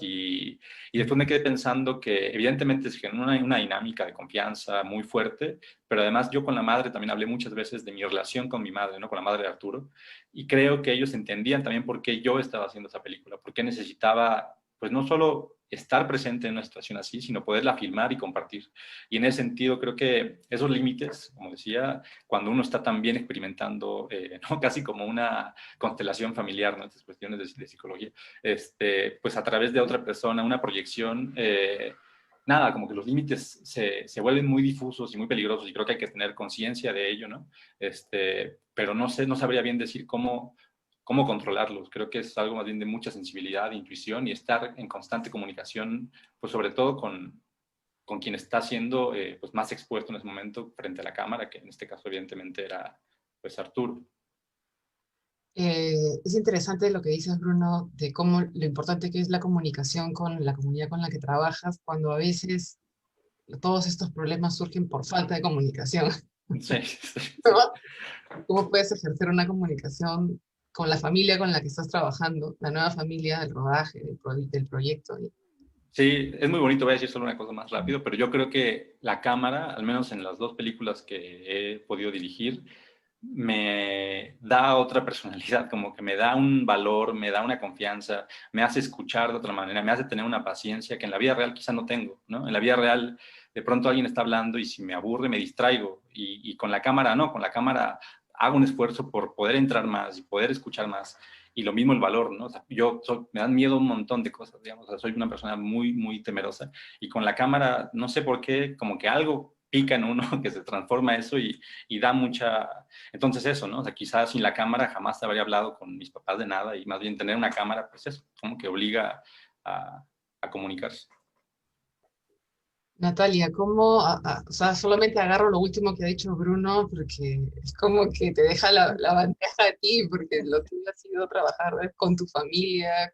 Speaker 2: y después me quedé pensando que evidentemente se generó una dinámica de confianza muy fuerte, pero además yo con la madre también hablé muchas veces de mi relación con mi madre, ¿no? Con la madre de Arturo, y creo que ellos entendían también por qué yo estaba haciendo esa película, por qué necesitaba, pues no solo estar presente en una situación así, sino poderla filmar y compartir. Y en ese sentido creo que esos límites, como decía, cuando uno está también experimentando, ¿no? Casi como una constelación familiar, ¿no? Estas cuestiones de psicología, pues a través de otra persona, una proyección, nada, como que los límites se vuelven muy difusos y muy peligrosos y creo que hay que tener conciencia de ello, ¿no? Pero no sé, no sabría bien decir cómo controlarlos. Creo que es algo más bien de mucha sensibilidad, intuición y estar en constante comunicación, pues sobre todo con quien está siendo pues más expuesto en ese momento frente a la cámara, que en este caso evidentemente era pues Arturo.
Speaker 1: Es interesante lo que dices, Bruno, de cómo lo importante que es la comunicación con la comunidad con la que trabajas, cuando a veces todos estos problemas surgen por falta de comunicación.
Speaker 2: Sí, sí, sí.
Speaker 1: ¿No? ¿Cómo puedes ejercer una comunicación con la familia con la que estás trabajando, la nueva familia del rodaje, del proyecto?
Speaker 2: Sí, es muy bonito, voy a decir solo una cosa más rápido, pero yo creo que la cámara, al menos en las dos películas que he podido dirigir, me da otra personalidad, como que me da un valor, me da una confianza, me hace escuchar de otra manera, me hace tener una paciencia que en la vida real quizá no tengo, ¿no? En la vida real de pronto alguien está hablando y si me aburre me distraigo y con la cámara no, con la cámara hago un esfuerzo por poder entrar más y poder escuchar más. Y lo mismo el valor, ¿no? O sea, me dan miedo un montón de cosas, digamos, o sea, soy una persona muy, muy temerosa y con la cámara, no sé por qué, como que algo pica en uno que se transforma eso y da mucha. Entonces eso, ¿no? O sea, quizás sin la cámara jamás habría hablado con mis papás de nada y más bien tener una cámara, pues eso, como que obliga a comunicarse.
Speaker 1: Natalia, ¿cómo, o sea, solamente agarro lo último que ha dicho Bruno, porque es como que te deja la bandeja a ti, porque lo tuyo ha sido trabajar con tu familia,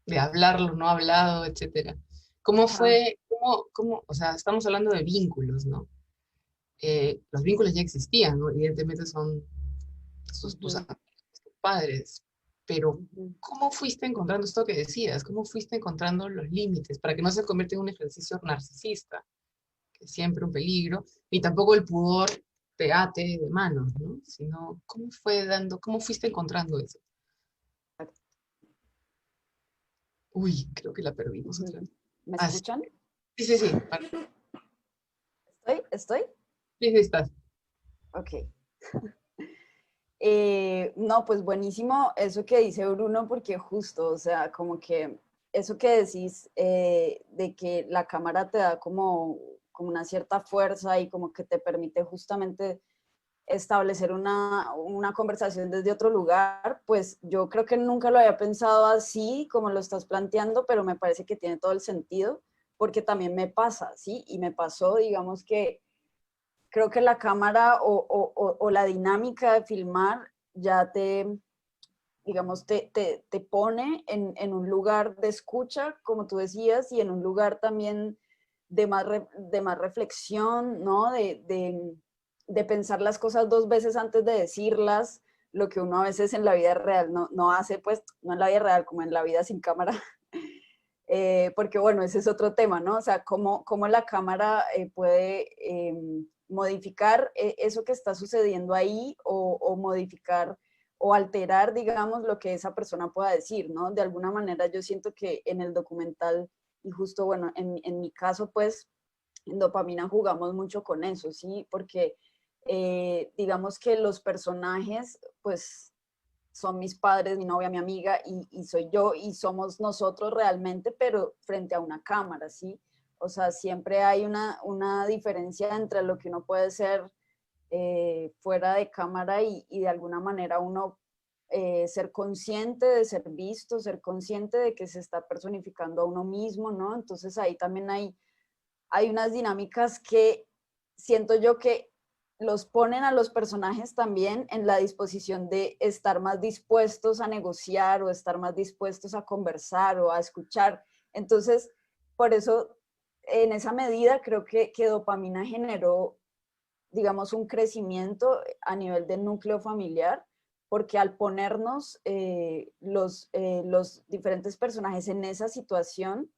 Speaker 1: de hablarlo, no hablado, etcétera. ¿Cómo
Speaker 3: Ajá.
Speaker 1: fue, o sea, estamos hablando de vínculos, ¿no? Los vínculos ya existían, ¿no? Evidentemente son tus
Speaker 3: Ujú,
Speaker 1: amigos, tus padres, pero
Speaker 3: ujú.
Speaker 1: ¿cómo fuiste encontrando esto que decías? ¿Cómo fuiste encontrando los límites para que no se convierta en un ejercicio narcisista, que es siempre un peligro, ni tampoco el pudor te ate de manos, ¿no? Sino, cómo fuiste encontrando eso? Uy, creo que la perdimos
Speaker 3: Ujú.
Speaker 1: otra vez.
Speaker 3: ¿Me
Speaker 1: Ah, sí,
Speaker 3: escuchan?
Speaker 1: sí, sí, sí,
Speaker 3: ¿Estoy?
Speaker 1: sí, sí, estás.
Speaker 3: Ok. No, pues buenísimo eso que dice Bruno, porque justo, o sea, como que eso que decís de que la cámara te da como una cierta fuerza y como que te permite justamente establecer una conversación desde otro lugar, pues yo creo que nunca lo había pensado así como lo estás planteando, pero me parece que tiene todo el sentido, porque también me pasa, ¿sí? Y me pasó, digamos que creo que la cámara o la dinámica de filmar ya digamos, te pone en un lugar de escucha, como tú decías, y en un lugar también de más reflexión, ¿no? De pensar las cosas dos veces antes de decirlas, lo que uno a veces en la vida real no hace, pues, no en la vida real, como en la vida sin cámara. Porque bueno, ese es otro tema, ¿no? O sea, cómo la cámara puede modificar eso que está sucediendo ahí o modificar o alterar, digamos, lo que esa persona pueda decir, ¿no? De alguna manera yo siento que en el documental, y justo, bueno, en mi caso, pues, en Dopamina jugamos mucho con eso, ¿sí? Porque digamos que los personajes, pues, son mis padres, mi novia, mi amiga y soy yo y somos nosotros realmente, pero frente a una cámara, ¿sí? O sea, siempre hay una diferencia entre lo que uno puede ser fuera de cámara y de alguna manera uno ser consciente de ser visto, ser consciente de que se está personificando a uno mismo, ¿no? Entonces ahí también hay unas dinámicas que siento yo que los ponen a los personajes también en la disposición de estar más dispuestos a negociar o estar más dispuestos a conversar o a escuchar. Entonces, por eso, en esa medida, creo que Dopamina generó, digamos, un crecimiento a nivel del núcleo familiar, porque al ponernos los diferentes personajes en esa situación,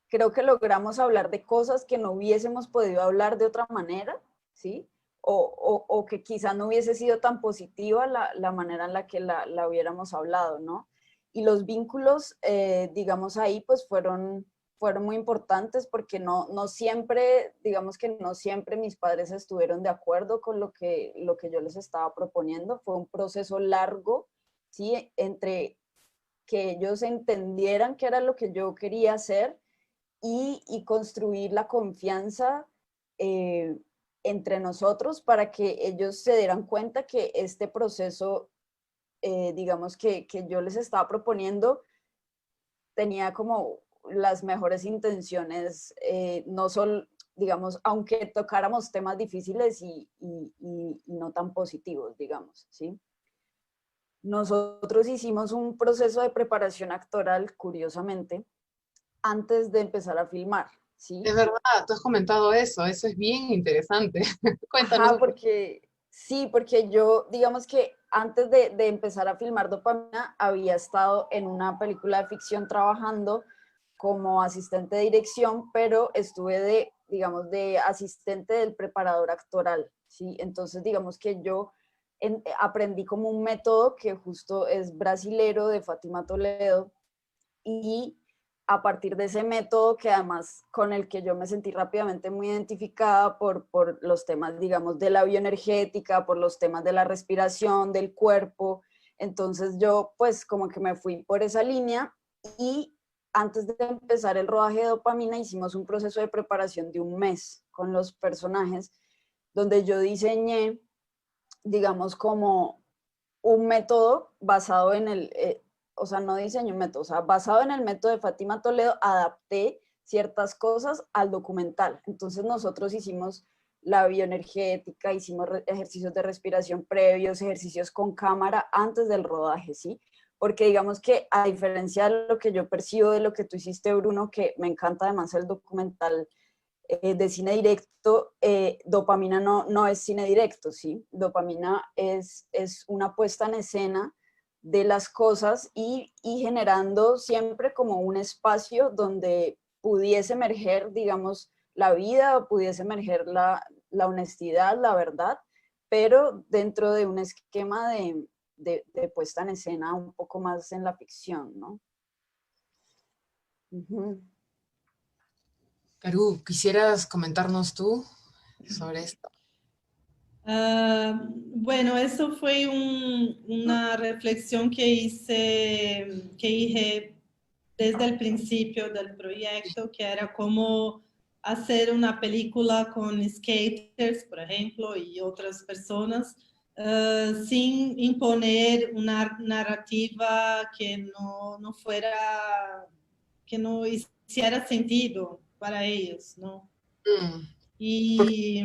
Speaker 3: creo que logramos hablar de cosas que no hubiésemos podido hablar de otra manera, ¿sí? O que quizá no hubiese sido tan positiva la manera en la que la hubiéramos hablado, ¿no? Y los vínculos, digamos, ahí pues fueron muy importantes porque no siempre, digamos que no siempre mis padres estuvieron de acuerdo con lo que yo les estaba proponiendo. Fue un proceso largo, ¿sí? Entre que ellos entendieran qué era lo que yo quería hacer y construir la confianza entre nosotros para que ellos se dieran cuenta que este proceso, digamos, que yo les estaba proponiendo, tenía como las mejores intenciones, no solo, digamos, aunque tocáramos temas difíciles y no tan positivos, digamos, ¿sí? Nosotros hicimos un proceso de preparación actoral, curiosamente, antes de empezar a filmar, ¿sí?
Speaker 1: Es verdad, tú has comentado eso es bien interesante. Cuéntanos
Speaker 3: Ajá,
Speaker 1: un poco.
Speaker 3: porque sí, porque yo, digamos que antes de empezar a filmar Dopamina, había estado en una película de ficción trabajando como asistente de dirección, pero estuve digamos, de asistente del preparador actoral, ¿sí? Entonces, digamos que yo aprendí como un método que justo es brasilero de Fátima Toledo, y a partir de ese método, que además con el que yo me sentí rápidamente muy identificada por los temas, digamos, de la bioenergética, por los temas de la respiración, del cuerpo. Entonces yo pues como que me fui por esa línea, y antes de empezar el rodaje de Dopamina hicimos un proceso de preparación de un mes con los personajes, donde yo diseñé, digamos, como un método basado en o sea, no diseño un método, o sea, basado en el método de Fátima Toledo, adapté ciertas cosas al documental. Entonces nosotros hicimos la bioenergética, hicimos ejercicios de respiración previos, ejercicios con cámara antes del rodaje, ¿sí? Porque digamos que a diferencia de lo que yo percibo de lo que tú hiciste, Bruno, que me encanta además el documental de cine directo, Dopamina no es cine directo, ¿sí? Dopamina es una puesta en escena de las cosas y generando siempre como un espacio donde pudiese emerger, digamos, la vida, o pudiese emerger la honestidad, la verdad, pero dentro de un esquema de puesta en escena un poco más en la ficción, ¿no? Uh-huh.
Speaker 1: Caru, ¿quisieras comentarnos tú sobre esto?
Speaker 4: Bueno, eso fue una reflexión que hice desde el principio del proyecto, que era cómo hacer una película con skaters, por ejemplo, y otras personas, sin imponer una narrativa que no fuera, que no hiciera sentido para ellos, ¿no? Y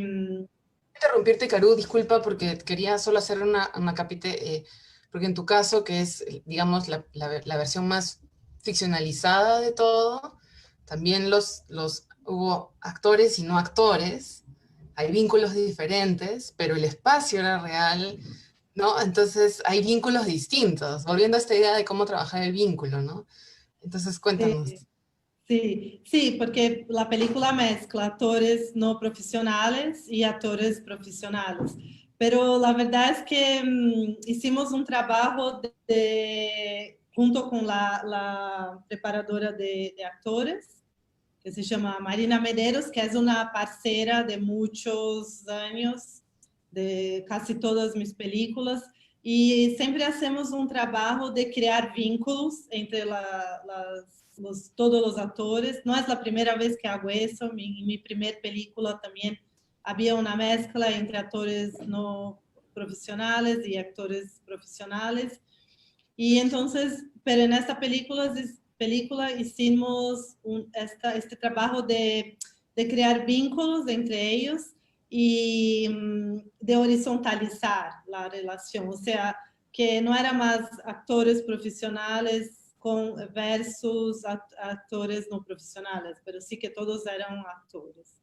Speaker 1: Interrumpirte, Caru, disculpa, porque quería solo hacer una capite, porque en tu caso, que es, digamos, la versión más ficcionalizada de todo, también hubo actores y no actores, hay vínculos diferentes, pero el espacio era real, ¿no? Entonces hay vínculos distintos, volviendo a esta idea de cómo trabajar el vínculo, ¿no? Entonces cuéntanos.
Speaker 4: sí, sí, porque la película mezcla actores no profesionales y actores profesionales. Pero la verdad es que hicimos un trabajo junto con la preparadora de actores, que se llama Marina Medeiros, que es una parcera de muchos años, de casi todas mis películas. Y siempre hacemos un trabajo de crear vínculos entre todos los actores. No es la primera vez que hago eso. En mi primer película también había una mezcla entre actores no profesionales y actores profesionales. Y entonces, pero en esta película hicimos este trabajo de crear vínculos entre ellos y de horizontalizar la relación, o sea, que no era más actores profesionales versus actores no profesionales, pero sí que todos eran actores.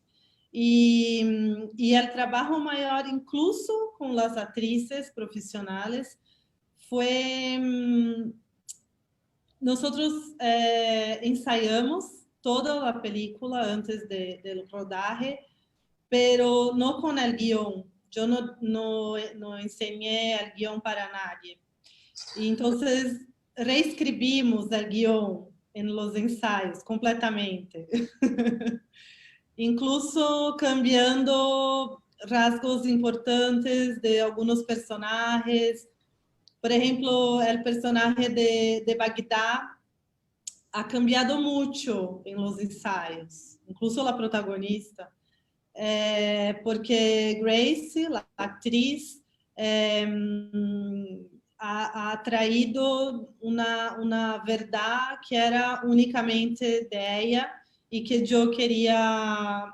Speaker 4: Y el trabajo mayor, incluso con las actrices profesionales, fue... nosotros ensayamos toda la película antes del rodaje, pero no con el guión. Yo no enseñé el guión para nadie. Y entonces reescribimos el guión en los ensayos completamente. Incluso cambiando rasgos importantes de algunos personajes. Por ejemplo, el personaje de Bagdad ha cambiado mucho en los ensayos, incluso la protagonista, porque Grace, la actriz, ha traído una verdad que era únicamente de ella y que yo quería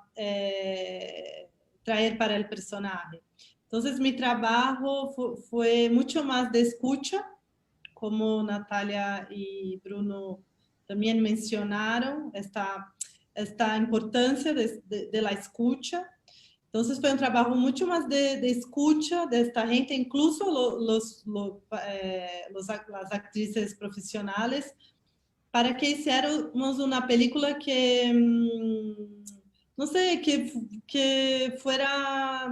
Speaker 4: traer para el personaje. Entonces mi trabajo fue mucho más de escucha, como Natalia y Bruno también mencionaron, esta importancia de la escucha. Entonces fue un trabajo mucho más de escucha de esta gente, incluso las actrices profesionales, para que hiciéramos una película que, no sé, que fuera,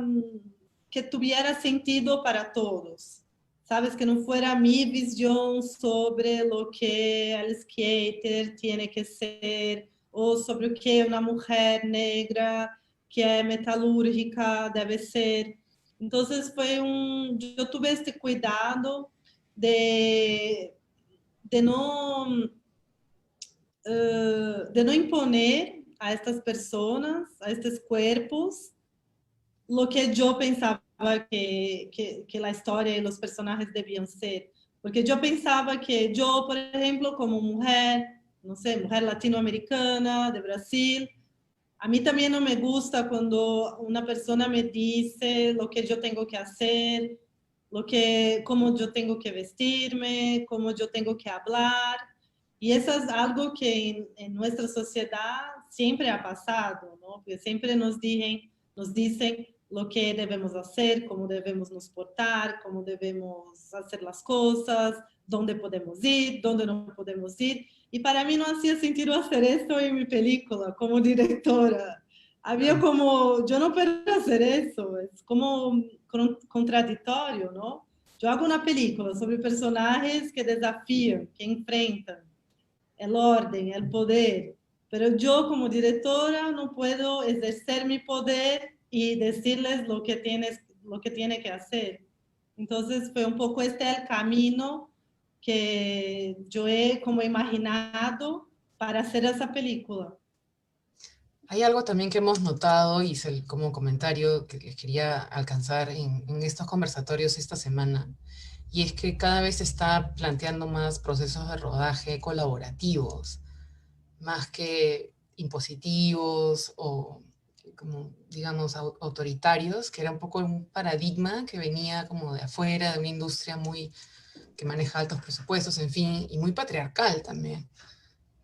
Speaker 4: que tuviera sentido para todos. Sabes, que no fuera mi visión sobre lo que el skater tiene que ser, o sobre o que uma mulher negra que é metalúrgica deve ser. Então, eu tive este cuidado de não imponer a estas pessoas, a estes cuerpos, lo que eu pensava que a história e os personagens deviam ser. Porque eu pensava que eu, por exemplo, como mulher, não sei, mulher latino-americana, de Brasil, a mí también no me gusta cuando una persona me dice lo que yo tengo que hacer, cómo yo tengo que vestirme, cómo yo tengo que hablar. Y eso es algo que en nuestra sociedad siempre ha pasado, ¿no? Porque siempre nos dicen lo que debemos hacer, cómo debemos nos portar, cómo debemos hacer las cosas, dónde podemos ir, dónde no podemos ir. Y para mí no hacía sentido hacer esto en mi película como directora. Había como, yo no puedo hacer eso, es como contradictorio, ¿no? Yo hago una película sobre personajes que desafían, que enfrentan el orden, el poder, pero yo como directora no puedo ejercer mi poder y decirles lo que tiene que hacer. Entonces fue un poco el camino que yo he como imaginado para hacer esa película.
Speaker 1: Hay algo también que hemos notado y como comentario que les quería alcanzar en estos conversatorios esta semana, y es que cada vez se está planteando más procesos de rodaje colaborativos, más que impositivos o, como, digamos, autoritarios, que era un poco un paradigma que venía como de afuera, de una industria que maneja altos presupuestos, en fin, y muy patriarcal también,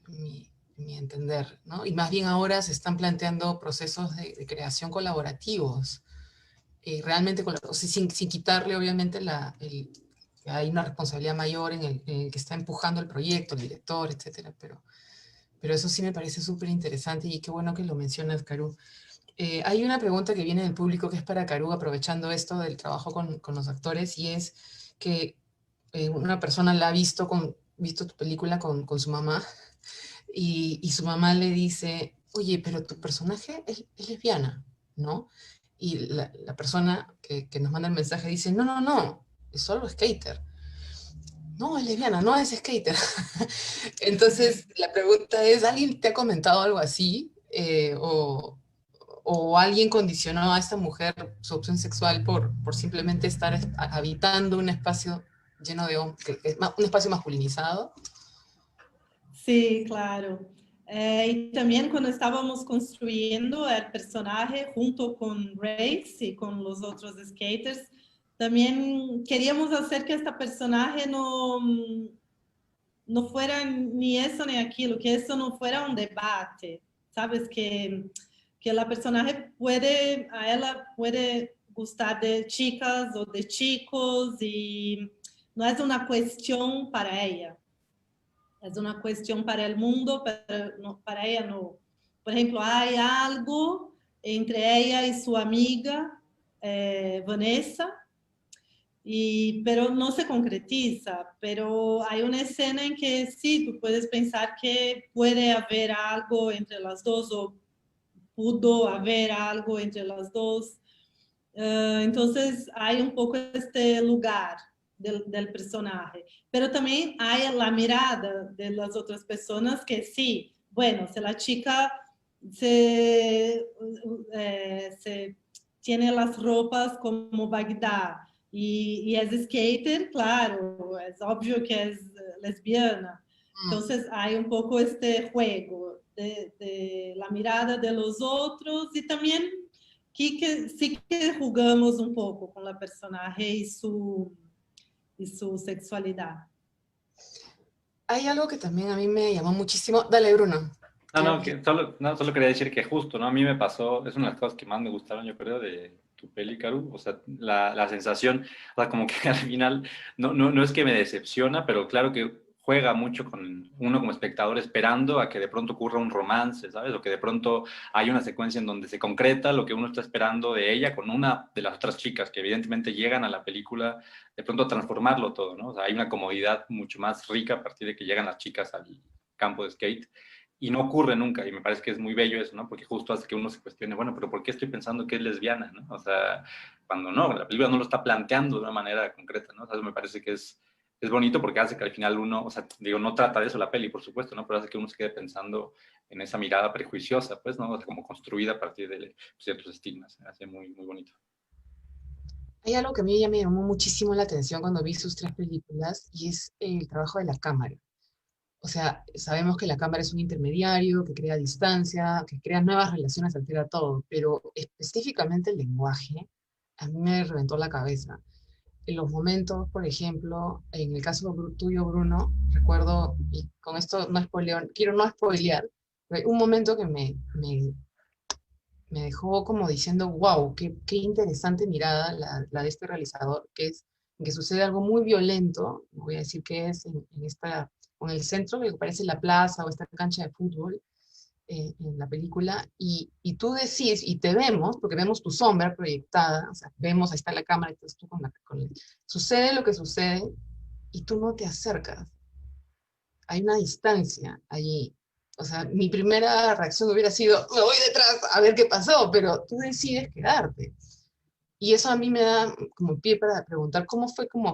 Speaker 1: mi entender, ¿no? Y más bien ahora se están planteando procesos de creación colaborativos, realmente sin quitarle obviamente que hay una responsabilidad mayor en el que está empujando el proyecto, el director, etcétera, pero eso sí me parece súper interesante y qué bueno que lo mencionas, Caru. Hay una pregunta que viene del público que es para Caru, aprovechando esto del trabajo con los actores, y es que una persona la ha visto tu película con su mamá, y su mamá le dice, oye, pero tu personaje es lesbiana, ¿no? Y la persona que nos manda el mensaje dice, no, es solo skater. No, es lesbiana, no es skater. Entonces, la pregunta es, ¿alguien te ha comentado algo así? ¿O alguien condicionó a esta mujer su opción sexual por simplemente estar habitando un espacio lleno de hombres, un espacio masculinizado?
Speaker 4: Sí, claro. Y también cuando estábamos construyendo el personaje junto con Grace y con los otros skaters, también queríamos hacer que esta personaje no fuera ni eso ni aquilo, que eso no fuera un debate, ¿sabes? Que que la personaje a ella puede gustar de chicas o de chicos y no es una cuestión para ella. Es una cuestión para el mundo, para ella no. Por ejemplo, hay algo entre ella y su amiga Vanessa, pero no se concretiza. Pero hay una escena en que sí, tú puedes pensar que puede haber algo entre las dos o pudo haber algo entre las dos. Entonces hay un poco este lugar del personaje. Pero también hay la mirada de las otras personas que sí, bueno, si la chica se tiene las ropas como Bagdad y es skater, claro, es obvio que es lesbiana. Entonces hay un poco este juego de la mirada de los otros y también que sí que jugamos un poco con la personaje y su sexualidad.
Speaker 1: Hay algo que también a mí me llamó muchísimo. Dale, Bruno.
Speaker 2: Solo quería decir que justo, ¿no? A mí me pasó, es una de las cosas que más me gustaron, yo creo, de tu peli, Caru. O sea, la sensación, o sea, como que al final no es que me decepciona, pero claro que juega mucho con uno como espectador esperando a que de pronto ocurra un romance, ¿sabes? O que de pronto hay una secuencia en donde se concreta lo que uno está esperando de ella con una de las otras chicas que evidentemente llegan a la película de pronto a transformarlo todo, ¿no? O sea, hay una comodidad mucho más rica a partir de que llegan las chicas al campo de skate y no ocurre nunca, y me parece que es muy bello eso, ¿no? Porque justo hace que uno se cuestione, bueno, pero ¿por qué estoy pensando que es lesbiana, ¿no? O sea, cuando no, la película no lo está planteando de una manera concreta, ¿no? O sea, eso me parece que es bonito porque hace que al final uno, o sea, digo, no trata de eso la peli, por supuesto, ¿no? Pero hace que uno se quede pensando en esa mirada prejuiciosa, pues, ¿no? O sea, como construida a partir de ciertos estigmas, me hace muy, muy bonito.
Speaker 1: Hay algo que a mí ya me llamó muchísimo la atención cuando vi sus tres películas y es el trabajo de la cámara. O sea, sabemos que la cámara es un intermediario, que crea distancia, que crea nuevas relaciones, altera todo, pero específicamente el lenguaje a mí me reventó la cabeza. En los momentos, por ejemplo, en el caso tuyo, Bruno, recuerdo, y con esto no spoileo, quiero no spoilear, pero hay un momento que me dejó como diciendo, wow, qué interesante mirada la de este realizador, que es que sucede algo muy violento, no voy a decir que es en el centro, que parece la plaza o esta cancha de fútbol, en la película, y tú decís, y te vemos, porque vemos tu sombra proyectada, o sea, vemos, ahí está la cámara, y estás tú sucede lo que sucede, y tú no te acercas. Hay una distancia allí. O sea, mi primera reacción hubiera sido, me voy detrás a ver qué pasó, pero tú decides quedarte. Y eso a mí me da como pie para preguntar cómo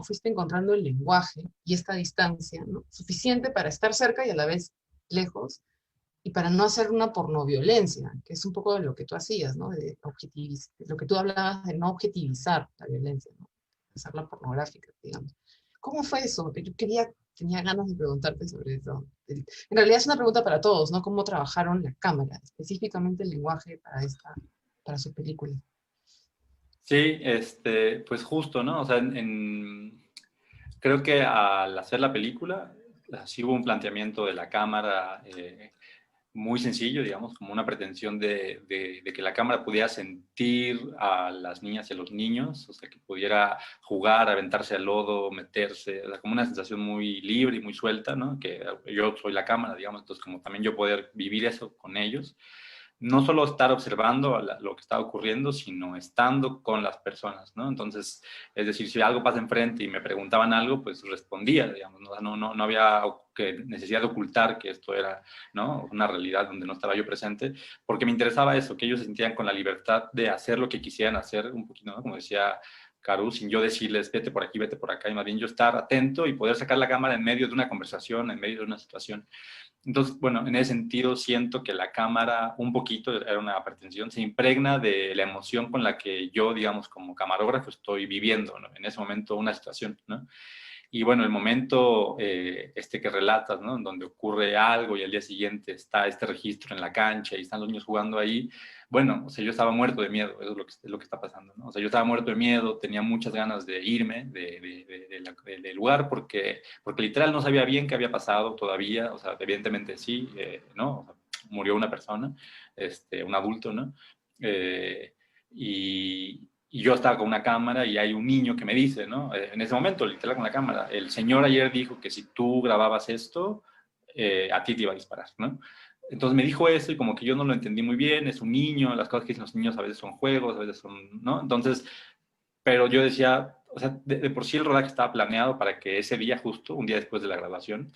Speaker 1: fuiste encontrando el lenguaje y esta distancia, ¿no? Suficiente para estar cerca y a la vez lejos, y para no hacer una pornoviolencia, que es un poco de lo que tú hacías, ¿no? De lo que tú hablabas de no objetivizar la violencia, ¿no? Hacerla pornográfica, digamos. ¿Cómo fue eso? Tenía ganas de preguntarte sobre eso. En realidad es una pregunta para todos, ¿no? ¿Cómo trabajaron la cámara, específicamente el lenguaje para su película?
Speaker 2: Sí, pues justo, ¿no? O sea, creo que al hacer la película, sí hubo un planteamiento de la cámara muy sencillo, digamos, como una pretensión de que la cámara pudiera sentir a las niñas y a los niños, o sea, que pudiera jugar, aventarse al lodo, meterse, o sea, como una sensación muy libre y muy suelta, ¿no? Que yo soy la cámara, digamos, entonces como también yo poder vivir eso con ellos. No solo estar observando lo que está ocurriendo, sino estando con las personas, ¿no? Entonces, es decir, si algo pasa enfrente y me preguntaban algo, pues respondía, digamos, no había necesidad de ocultar que esto era, ¿no? Una realidad donde no estaba yo presente, porque me interesaba eso, que ellos se sentían con la libertad de hacer lo que quisieran hacer, un poquito, ¿no? Como decía Caru, sin yo decirles, vete por aquí, vete por acá, y más bien yo estar atento y poder sacar la cámara en medio de una conversación, en medio de una situación. Entonces, bueno, en ese sentido siento que la cámara, un poquito, era una pretensión, se impregna de la emoción con la que yo, digamos, como camarógrafo estoy viviendo, ¿no? En ese momento una situación, ¿no? Y bueno, el momento que relatas, ¿no? En donde ocurre algo y al día siguiente está este registro en la cancha y están los niños jugando ahí. Bueno, o sea, yo estaba muerto de miedo, eso es lo que está pasando, ¿no? O sea, yo estaba muerto de miedo, tenía muchas ganas de irme del lugar porque literal no sabía bien qué había pasado todavía, o sea, evidentemente sí, ¿no? O sea, murió una persona, un adulto, ¿no? Y yo estaba con una cámara y hay un niño que me dice, ¿no? En ese momento, literal con la cámara, el señor ayer dijo que si tú grababas esto, a ti te iba a disparar, ¿no? Entonces me dijo eso y como que yo no lo entendí muy bien, es un niño, las cosas que dicen los niños a veces son juegos, a veces son, ¿no? Entonces, pero yo decía, o sea, de por sí el rodaje estaba planeado para que ese día justo, un día después de la grabación,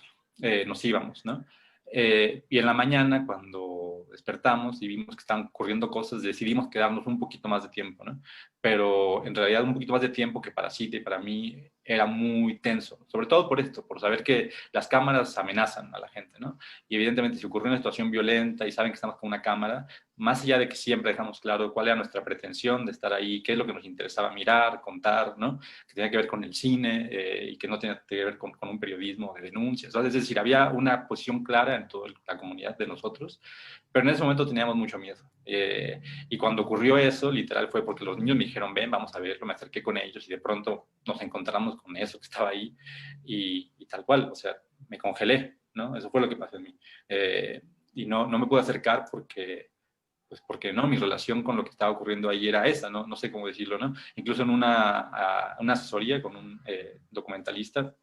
Speaker 2: nos íbamos, ¿no? Y en la mañana, cuando despertamos y vimos que estaban ocurriendo cosas, decidimos quedarnos un poquito más de tiempo, ¿no? Pero en realidad un poquito más de tiempo que para Cita y para mí era muy tenso, sobre todo por esto, por saber que las cámaras amenazan a la gente, ¿no? Y evidentemente si ocurre una situación violenta y saben que estamos con una cámara, más allá de que siempre dejamos claro cuál era nuestra pretensión de estar ahí, qué es lo que nos interesaba mirar, contar, ¿no? Que tenía que ver con el cine y que no tenía que ver con un periodismo de denuncias. Es decir, había una posición clara en toda la comunidad de nosotros, pero en ese momento teníamos mucho miedo. Y cuando ocurrió eso, literal fue porque los niños me dijeron, ven, vamos a verlo, me acerqué con ellos y de pronto nos encontramos con eso que estaba ahí y tal cual, o sea, me congelé, ¿no? Eso fue lo que pasó en mí. Y no me pude acercar porque pues porque no, mi relación con lo que estaba ocurriendo ahí era esa, no sé cómo decirlo, ¿no? Incluso en una asesoría con un documentalista,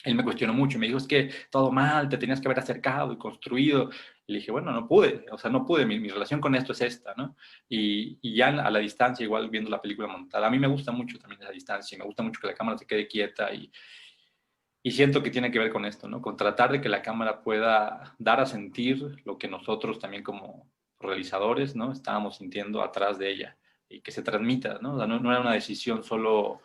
Speaker 2: él me cuestionó mucho, me dijo, es que todo mal, te tenías que haber acercado y construido. Y le dije, bueno, no pude, o sea, no pude, mi relación con esto es esta, ¿no? Y ya a la distancia, igual viendo la película montada, a mí me gusta mucho también esa distancia, me gusta mucho que la cámara se quede quieta y siento que tiene que ver con esto, ¿no? Con tratar de que la cámara pueda dar a sentir lo que nosotros también como realizadores, ¿no? Estábamos sintiendo atrás de ella y que se transmita, ¿no? O sea, no era una decisión solo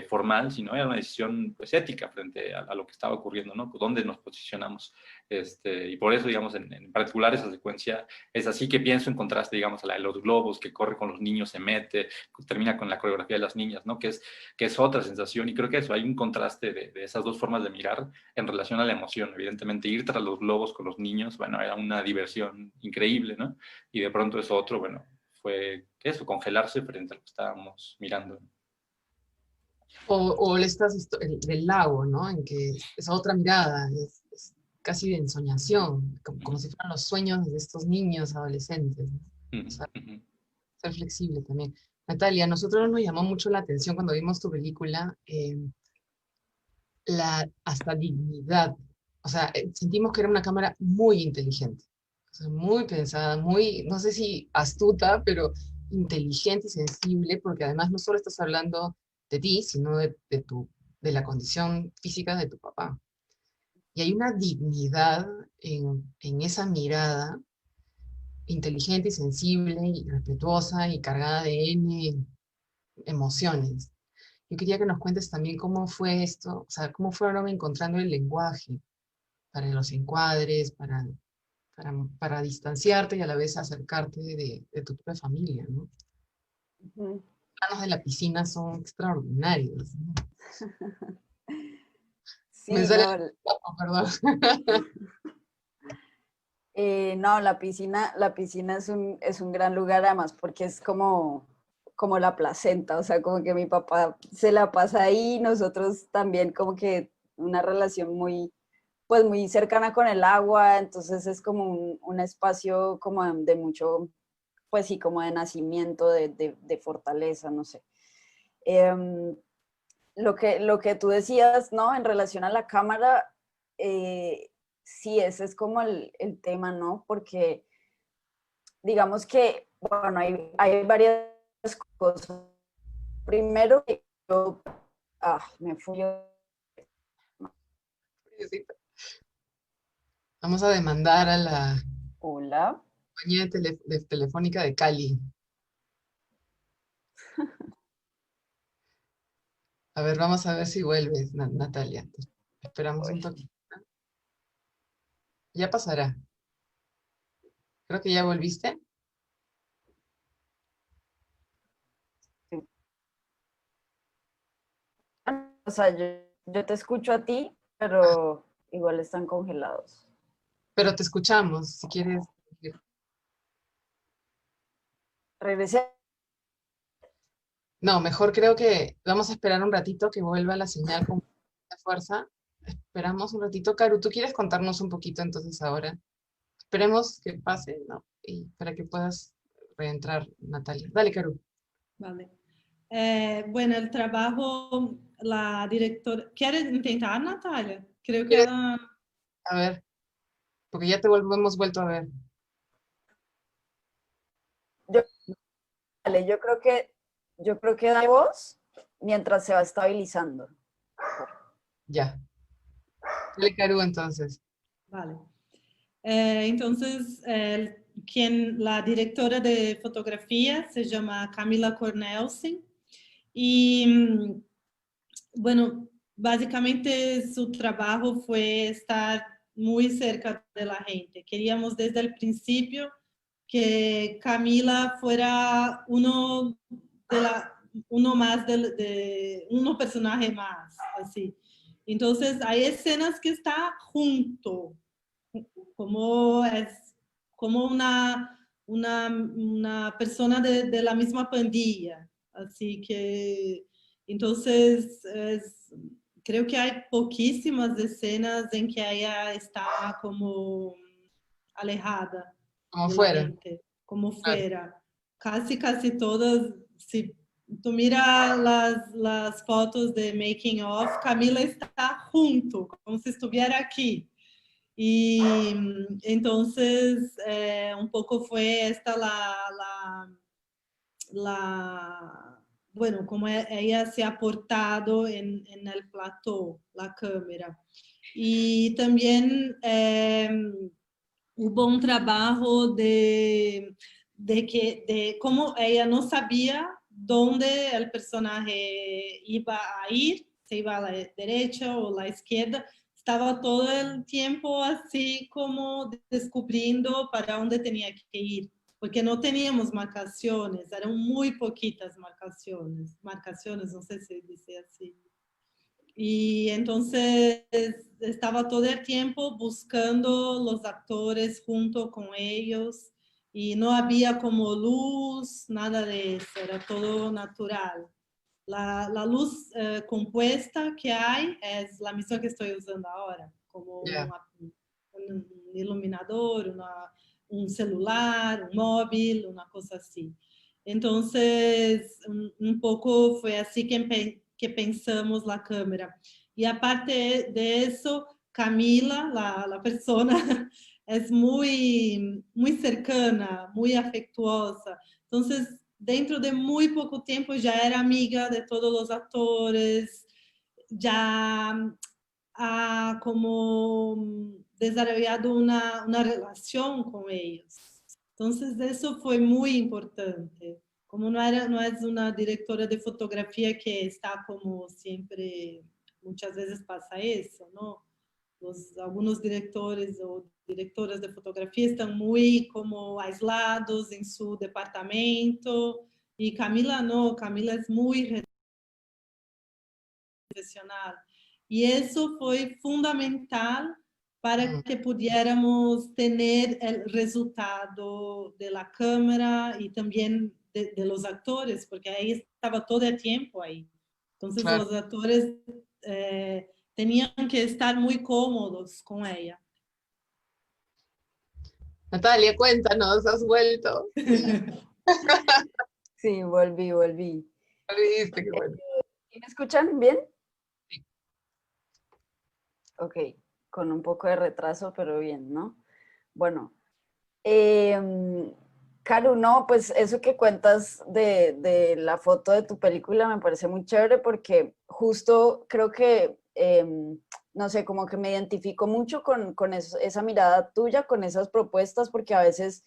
Speaker 2: formal, sino era una decisión pues, ética frente a lo que estaba ocurriendo, ¿no? ¿Dónde nos posicionamos? Y por eso, digamos, en particular esa secuencia es así que pienso en contraste, digamos, a la de los globos, que corre con los niños, se mete, termina con la coreografía de las niñas, ¿no? Que es otra sensación y creo que eso, hay un contraste de esas dos formas de mirar en relación a la emoción. Evidentemente, ir tras los globos con los niños, bueno, era una diversión increíble, ¿no? Y de pronto eso otro, bueno, fue eso, congelarse frente a lo que estábamos mirando.
Speaker 1: O del lago, ¿no? En que es otra mirada, es casi de ensoñación, como si fueran los sueños de estos niños, adolescentes, ¿no? O sea, ser flexible también. Natalia, a nosotros nos llamó mucho la atención cuando vimos tu película, la hasta dignidad. O sea, sentimos que era una cámara muy inteligente, o sea, muy pensada, muy, no sé si astuta, pero inteligente y sensible, porque además no solo estás hablando de ti, sino de la condición física de tu papá. Y hay una dignidad en esa mirada inteligente y sensible y respetuosa y cargada de N emociones. Yo quería que nos cuentes también cómo fue esto, o sea, cómo fueron encontrando el lenguaje para los encuadres, para distanciarte y a la vez acercarte de tu propia familia, ¿no?
Speaker 3: Ujú.
Speaker 1: Los planos de la piscina son extraordinarios, ¿no? Me
Speaker 3: Sí,
Speaker 1: sale
Speaker 3: no,
Speaker 1: perdón.
Speaker 3: no, la piscina es un gran lugar además porque es como la placenta, o sea, como que mi papá se la pasa ahí, nosotros también como que una relación muy, pues muy cercana con el agua, entonces es como un espacio como de mucho, pues sí, como de nacimiento, de fortaleza, no sé. Em, lo que tú decías, ¿no? En relación a la cámara, sí, ese es como el tema, ¿no? Porque digamos que, bueno, hay varias cosas. Primero, que yo, me fui yo.
Speaker 1: Vamos a demandar a la
Speaker 3: Hola.
Speaker 1: compañía telefónica de Cali. A ver, vamos a ver si vuelves, Natalia. Esperamos un
Speaker 3: Uy,
Speaker 1: toque. Ya pasará. Creo que ya volviste.
Speaker 3: o sea, yo te escucho a ti,
Speaker 1: Ah,
Speaker 3: pero igual están congelados.
Speaker 1: pero te escuchamos, si quieres.
Speaker 3: Regresé.
Speaker 1: No, mejor creo que vamos a esperar un ratito que vuelva la señal con mucha fuerza. Esperamos un ratito. Caru, ¿tú quieres contarnos un poquito entonces ahora? esperemos que pase, ¿no? Y para que puedas reentrar, Natalia. Dale, Caru.
Speaker 4: Vale. Bueno, el trabajo, la directora... ¿Quieres intentar, Natalia? Creo que ela...
Speaker 1: A ver, porque ya hemos vuelto a ver.
Speaker 3: Vale, yo creo que da voz mientras se va estabilizando.
Speaker 1: Ya. Dale, Caru, entonces.
Speaker 4: Vale. Entonces, la directora de fotografía se llama Camila Cornelsen y, bueno, básicamente su trabajo fue estar muy cerca de la gente. Queríamos desde el principio que Camila fuera uno más uno personaje más, así. Entonces, hay escenas que está junto, como es como una persona de la misma pandilla. Así que, entonces, creo que hay poquísimas escenas en que ella está como alejada
Speaker 1: Como
Speaker 4: de la
Speaker 1: fuera.
Speaker 4: gente, como
Speaker 1: Claro.
Speaker 4: fuera. Casi todas, si tú miras las fotos de making of, Camila está junto, como si estuviera aquí. Y entonces, un poco fue esta bueno, como ella se ha portado en el plató, la cámara. Y también hubo un trabajo de cómo ella no sabía dónde el personaje iba a ir, si iba a la derecha o la izquierda. Estaba todo el tiempo así como descubriendo para dónde tenía que ir, porque no teníamos marcaciones, eran muy poquitas marcaciones, no sé si dice así. Y entonces estaba todo el tiempo buscando los actores junto con ellos y no había como luz, nada de eso, era todo natural. La luz compuesta que hay es la misma que estoy usando ahora, como
Speaker 1: Ya.
Speaker 4: un iluminador, un celular, un móvil, una cosa así. Entonces, un poco fue así que pensamos la cámara. Y aparte de eso, Camila, la persona, es muy cercana, muy afectuosa. Entonces, dentro de muy poco tiempo ya era amiga de todos los actores, ya ha como desarrollado una relación con ellos. Entonces, eso fue muy importante. Como no es una directora de fotografía que está como siempre, muchas veces pasa eso, ¿no? Algunos directores o directoras de fotografía están muy como aislados en su departamento y Camila no, Camila es muy profesional. Y eso fue fundamental para que pudiéramos tener el resultado de la cámara y también de los actores, porque ahí estaba todo el tiempo ahí. Entonces
Speaker 1: Claro.
Speaker 4: los actores tenían que estar muy cómodos con ella.
Speaker 1: Natalia, cuéntanos, ¿has vuelto?
Speaker 3: Sí, volví.
Speaker 1: Volviste, qué bueno.
Speaker 3: ¿Me escuchan bien? Ok, con un poco de retraso, pero bien, ¿no? Bueno, Caru, no, pues eso que cuentas de la foto de tu película me parece muy chévere porque justo creo que, no sé, como que me identifico mucho con esa mirada tuya, con esas propuestas, porque a veces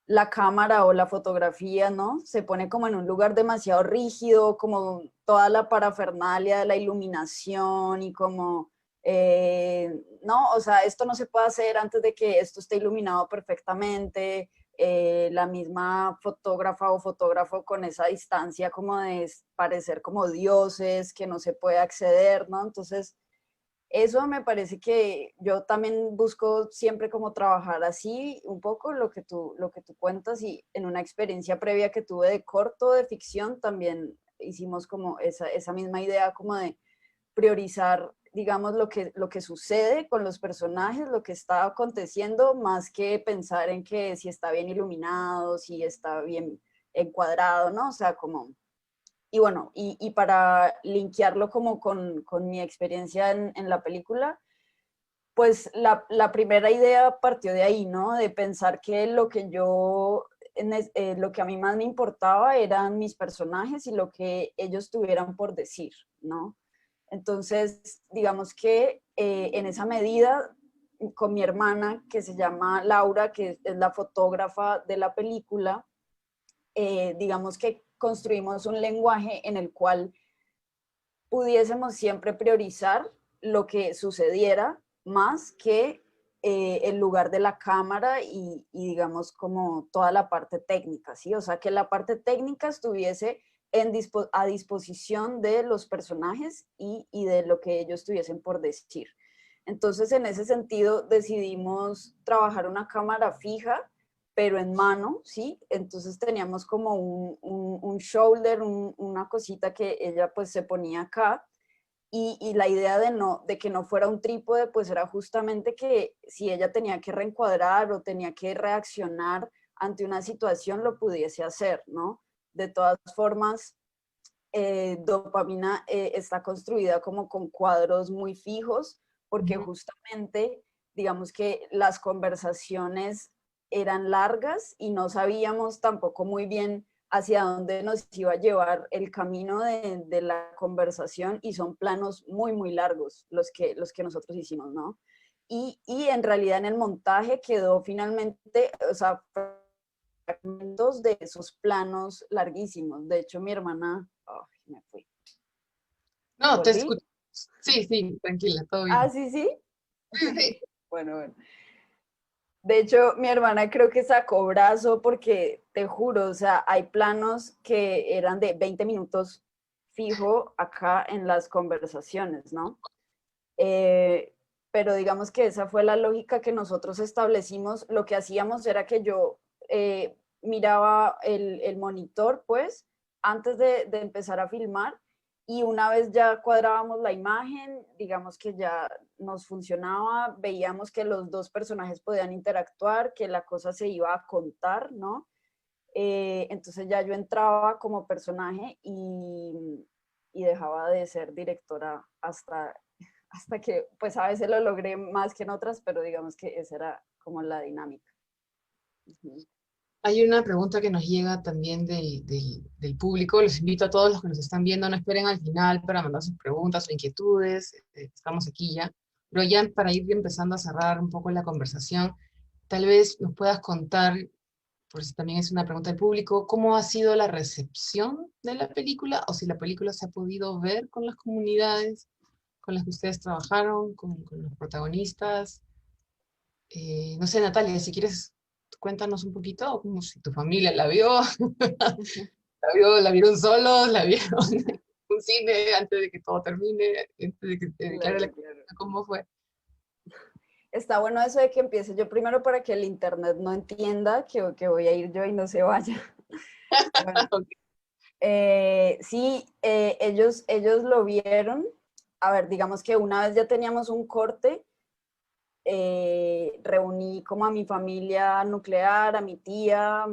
Speaker 3: la cámara o la fotografía, ¿no? Se pone como en un lugar demasiado rígido, como toda la parafernalia de la iluminación y como, no, o sea, esto no se puede hacer antes de que esto esté iluminado perfectamente, la misma fotógrafa o fotógrafo con esa distancia como de parecer como dioses, que no se puede acceder, ¿no? Entonces, eso me parece que yo también busco siempre como trabajar así un poco lo que tú cuentas y en una experiencia previa que tuve de corto de ficción también hicimos como esa misma idea como de priorizar digamos, lo que sucede con los personajes, lo que está aconteciendo, más que pensar en que si está bien iluminado, si está bien encuadrado, ¿no? O sea, como... Y bueno, y para linkearlo como con mi experiencia en la película, pues la primera idea partió de ahí, ¿no? De pensar que lo que lo que a mí más me importaba eran mis personajes y lo que ellos tuvieran por decir, ¿no? Entonces, digamos que en esa medida, con mi hermana, que se llama Laura, que es la fotógrafa de la película, digamos que construimos un lenguaje en el cual pudiésemos siempre priorizar lo que sucediera más que el lugar de la cámara digamos como toda la parte técnica, ¿sí? O sea, que la parte técnica estuviese a disposición de los personajes y de lo que ellos tuviesen por decir. Entonces, en ese sentido, decidimos trabajar una cámara fija, pero en mano, ¿sí? Entonces teníamos como un shoulder, una cosita que ella pues se ponía acá, y la idea de que no fuera un trípode, pues era justamente que si ella tenía que reencuadrar o tenía que reaccionar ante una situación, lo pudiese hacer, ¿no? De todas formas, Dopamina está construida como con cuadros muy fijos, porque justamente, digamos que las conversaciones eran largas y no sabíamos tampoco muy bien hacia dónde nos iba a llevar el camino de la conversación, y son planos muy, muy largos los que nosotros hicimos, ¿no? Y en realidad en el montaje quedó finalmente, o sea, fragmentos de esos planos larguísimos. De hecho, mi hermana, oh, me fui.
Speaker 1: No, te
Speaker 3: ¿Volví?
Speaker 1: escucho. Sí, sí, tranquila, todo
Speaker 3: Ah,
Speaker 1: bien.
Speaker 3: sí, sí.
Speaker 1: Sí, sí.
Speaker 3: Bueno, bueno. De hecho, mi hermana creo que sacó brazo porque, te juro, o sea, hay planos que eran de 20 minutos fijo acá en las conversaciones, ¿no? Eh, pero digamos que esa fue la lógica que nosotros establecimos. Lo que hacíamos era que yo miraba el monitor, pues, antes de empezar a filmar, y una vez ya cuadrábamos la imagen, digamos que ya nos funcionaba, veíamos que los dos personajes podían interactuar, que la cosa se iba a contar, ¿no? Entonces ya yo entraba como personaje y dejaba de ser directora hasta que, pues a veces lo logré más que en otras, pero digamos que esa era como la dinámica. Ujú.
Speaker 1: Hay una pregunta que nos llega también del público. Los invito a todos los que nos están viendo, no esperen al final para mandar sus preguntas o inquietudes. Estamos aquí ya. Pero ya para ir empezando a cerrar un poco la conversación, tal vez nos puedas contar, por si también es una pregunta del público, ¿cómo ha sido la recepción de la película? O si la película se ha podido ver con las comunidades con las que ustedes trabajaron, con los protagonistas. No sé, Natalia, si quieres, cuéntanos un poquito, o como si tu familia la vio, la vieron solos, la vieron en un cine antes de que todo termine, antes de que te declare la
Speaker 3: Claro, claro.
Speaker 1: cómo fue.
Speaker 3: Está bueno eso de que empiece yo primero para que el internet no entienda que voy a ir yo y no se vaya. Bueno,
Speaker 1: Ok.
Speaker 3: sí, ellos lo vieron. A ver, digamos que una vez ya teníamos un corte, reuní como a mi familia nuclear, a mi tía,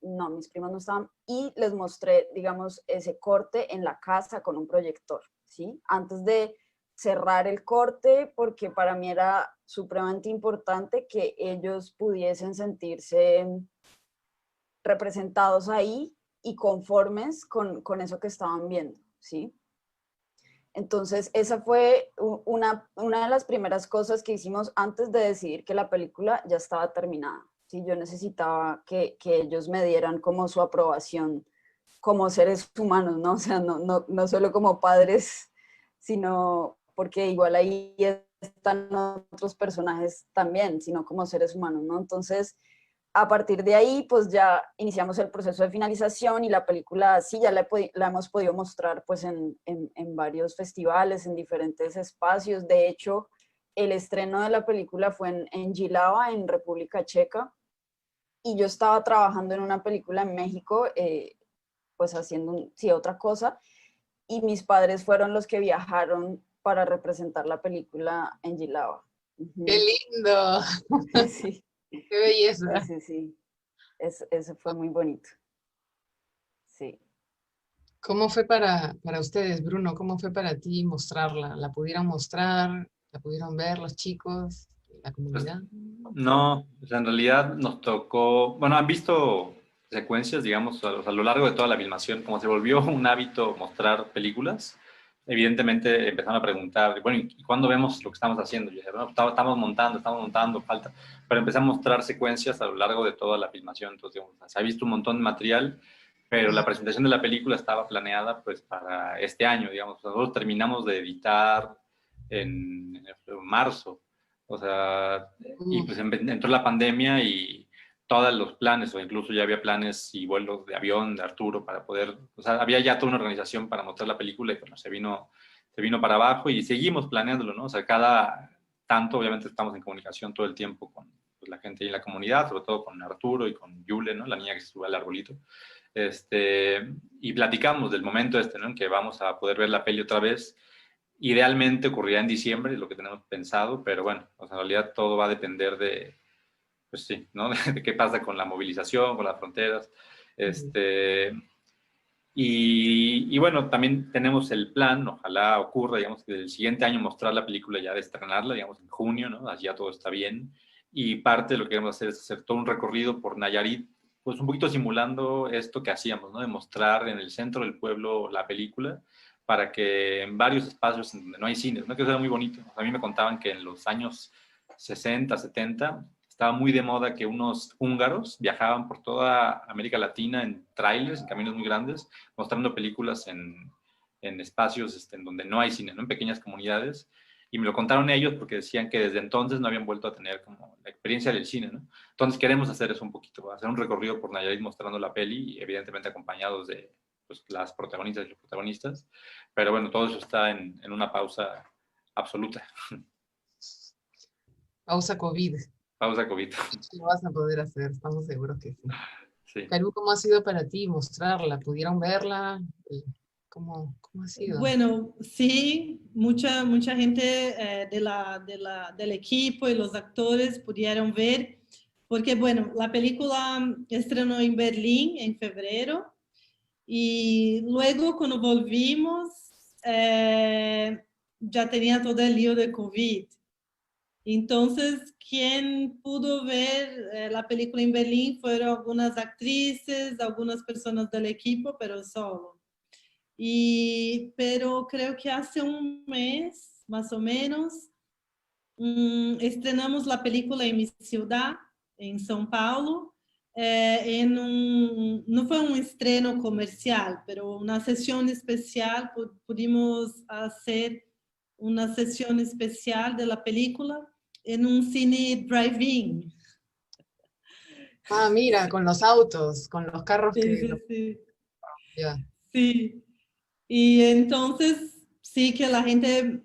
Speaker 3: no, mis primos no estaban, y les mostré, digamos, ese corte en la casa con un proyector, ¿sí? Antes de cerrar el corte, porque para mí era supremamente importante que ellos pudiesen sentirse representados ahí y conformes con eso que estaban viendo, ¿sí? Entonces, esa fue una de las primeras cosas que hicimos antes de decidir que la película ya estaba terminada. ¿Sí? Yo necesitaba que ellos me dieran como su aprobación como seres humanos, ¿no? O sea, no solo como padres, sino porque igual ahí están otros personajes también, sino como seres humanos, ¿no? Entonces, a partir de ahí, pues ya iniciamos el proceso de finalización, y la película sí ya la hemos podido mostrar pues en varios festivales, en diferentes espacios. De hecho, el estreno de la película fue en Jihlava, en República Checa, y yo estaba trabajando en una película en México, pues haciendo sí, otra cosa, y mis padres fueron los que viajaron para representar la película en Gilava.
Speaker 1: ¡Qué lindo!
Speaker 3: Sí,
Speaker 1: ¡Qué belleza!
Speaker 3: sí, sí. Eso fue muy bonito. Sí.
Speaker 1: ¿Cómo fue para ustedes, Bruno? ¿Cómo fue para ti mostrarla? ¿La pudieron mostrar? ¿La pudieron ver los chicos, la
Speaker 2: Pues,
Speaker 1: comunidad?
Speaker 2: no, o sea, en realidad nos tocó, bueno, han visto secuencias, digamos, a lo largo de toda la filmación, como se volvió un hábito mostrar películas, evidentemente empezaron a preguntar, bueno, ¿y cuándo vemos lo que estamos haciendo? Yo dije, bueno, estamos montando, falta, pero empecé a mostrar secuencias a lo largo de toda la filmación, entonces, digamos, se ha visto un montón de material, pero la presentación de la película estaba planeada, pues, para este año, digamos, nosotros terminamos de editar en marzo, o sea, y pues entró la pandemia y todos los planes, o incluso ya había planes y vuelos de avión de Arturo para poder, o sea, había ya toda una organización para mostrar la película y bueno, se vino para abajo y seguimos planeándolo, ¿no? O sea, cada tanto, obviamente estamos en comunicación todo el tiempo con pues, la gente ahí en la comunidad, sobre todo con Arturo y con Yule, ¿no? La niña que se sube al arbolito. Y platicamos del momento ¿no? En que vamos a poder ver la peli otra vez. Idealmente ocurrirá en diciembre, es lo que tenemos pensado, pero bueno, o sea, en realidad todo va a depender de, pues sí, ¿no? De qué pasa con la movilización, con las fronteras. Y bueno, también tenemos el plan, ojalá ocurra, digamos, que el siguiente año mostrar la película ya de estrenarla, digamos, en junio, ¿no? Así ya todo está bien. Y parte de lo que queremos hacer es hacer todo un recorrido por Nayarit, pues un poquito simulando esto que hacíamos, ¿no? De mostrar en el centro del pueblo la película para que en varios espacios donde no hay cines, ¿no? Que eso era muy bonito. A mí me contaban que en los años 60, 70, estaba muy de moda que unos húngaros viajaban por toda América Latina en trailers, en caminos muy grandes, mostrando películas en espacios en donde no hay cine, ¿no? En pequeñas comunidades. Y me lo contaron ellos porque decían que desde entonces no habían vuelto a tener como la experiencia del cine, ¿no? Entonces queremos hacer eso un poquito, hacer un recorrido por Nayarit mostrando la peli, y evidentemente acompañados de pues, las protagonistas y los protagonistas. Pero bueno, todo eso está en una pausa absoluta.
Speaker 1: Pausa COVID.
Speaker 2: Pausa COVID.
Speaker 1: Lo vas a poder hacer, estamos seguros que sí.
Speaker 2: Sí.
Speaker 1: Perú, ¿cómo ha sido para ti mostrarla? ¿Pudieron verla? ¿Cómo ha sido?
Speaker 4: Bueno, sí, mucha gente del equipo y los actores pudieron ver, porque bueno, la película estrenó en Berlín en febrero y luego cuando volvimos ya tenía todo el lío de COVID. Entonces, quien pudo ver la película en Berlín fueron algunas actrices, algunas personas del equipo, pero solo. Pero creo que hace un mes, más o menos, estrenamos la película en mi ciudad, en São Paulo, no fue un estreno comercial, pero una sesión especial, pudimos hacer una sesión especial de la película en un cine drive-in.
Speaker 1: Ah, mira, con los autos, con los carros
Speaker 4: Sí,
Speaker 1: que...
Speaker 4: sí, sí.
Speaker 1: Ya.
Speaker 4: Sí. Y entonces sí que la gente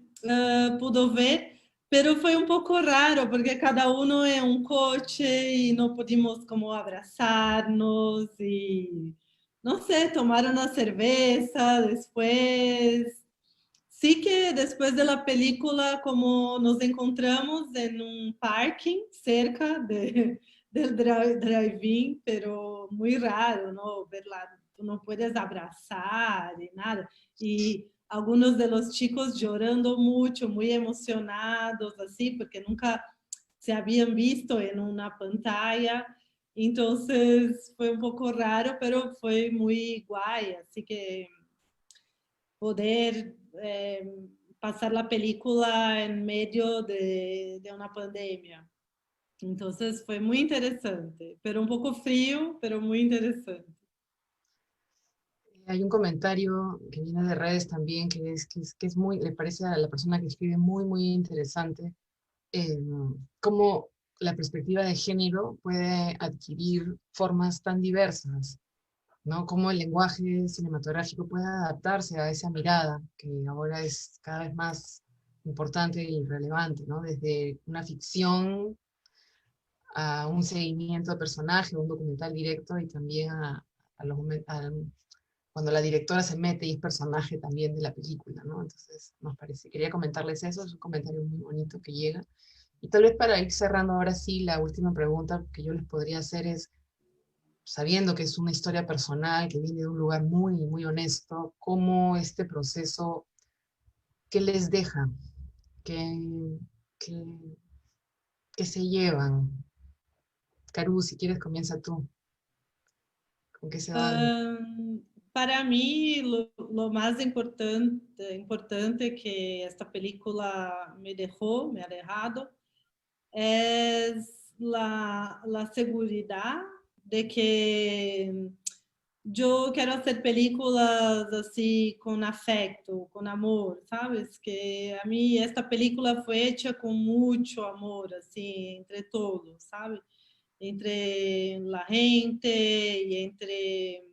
Speaker 4: pudo ver, pero fue un poco raro porque cada uno en un coche y no pudimos como abrazarnos y no sé, tomar una cerveza después. Sí que después de la película como nos encontramos en un parking cerca del drive-in, pero muy raro, ¿no? Verla, tú no puedes abrazar y nada. Y algunos de los chicos llorando mucho, muy emocionados, así, porque nunca se habían visto en una pantalla. Entonces fue un poco raro, pero fue muy guay. Así que poder pasar la película en medio de una pandemia. Entonces fue muy interesante, pero un poco frío, pero muy interesante.
Speaker 1: Hay un comentario que viene de redes también que es muy, le parece a la persona que escribe muy interesante, cómo la perspectiva de género puede adquirir formas tan diversas, ¿no? Cómo el lenguaje cinematográfico puede adaptarse a esa mirada que ahora es cada vez más importante y relevante, ¿no? Desde una ficción a un seguimiento de personaje, un documental directo y también a cuando la directora se mete y es personaje también de la película, ¿no? Entonces, quería comentarles eso, es un comentario muy bonito que llega. Y tal vez para ir cerrando ahora sí, la última pregunta que yo les podría hacer es, sabiendo que es una historia personal, que viene de un lugar muy, muy honesto, ¿cómo este proceso, qué les deja? ¿Qué, qué, qué se llevan? Caru, si quieres comienza tú. ¿Con qué se van?
Speaker 4: Para mí, lo más importante que esta película me ha dejado, es la seguridad de que yo quiero hacer películas así con afecto, con amor, ¿sabes? Que a mí esta película fue hecha con mucho amor, así, entre todos, ¿sabes? Entre la gente y entre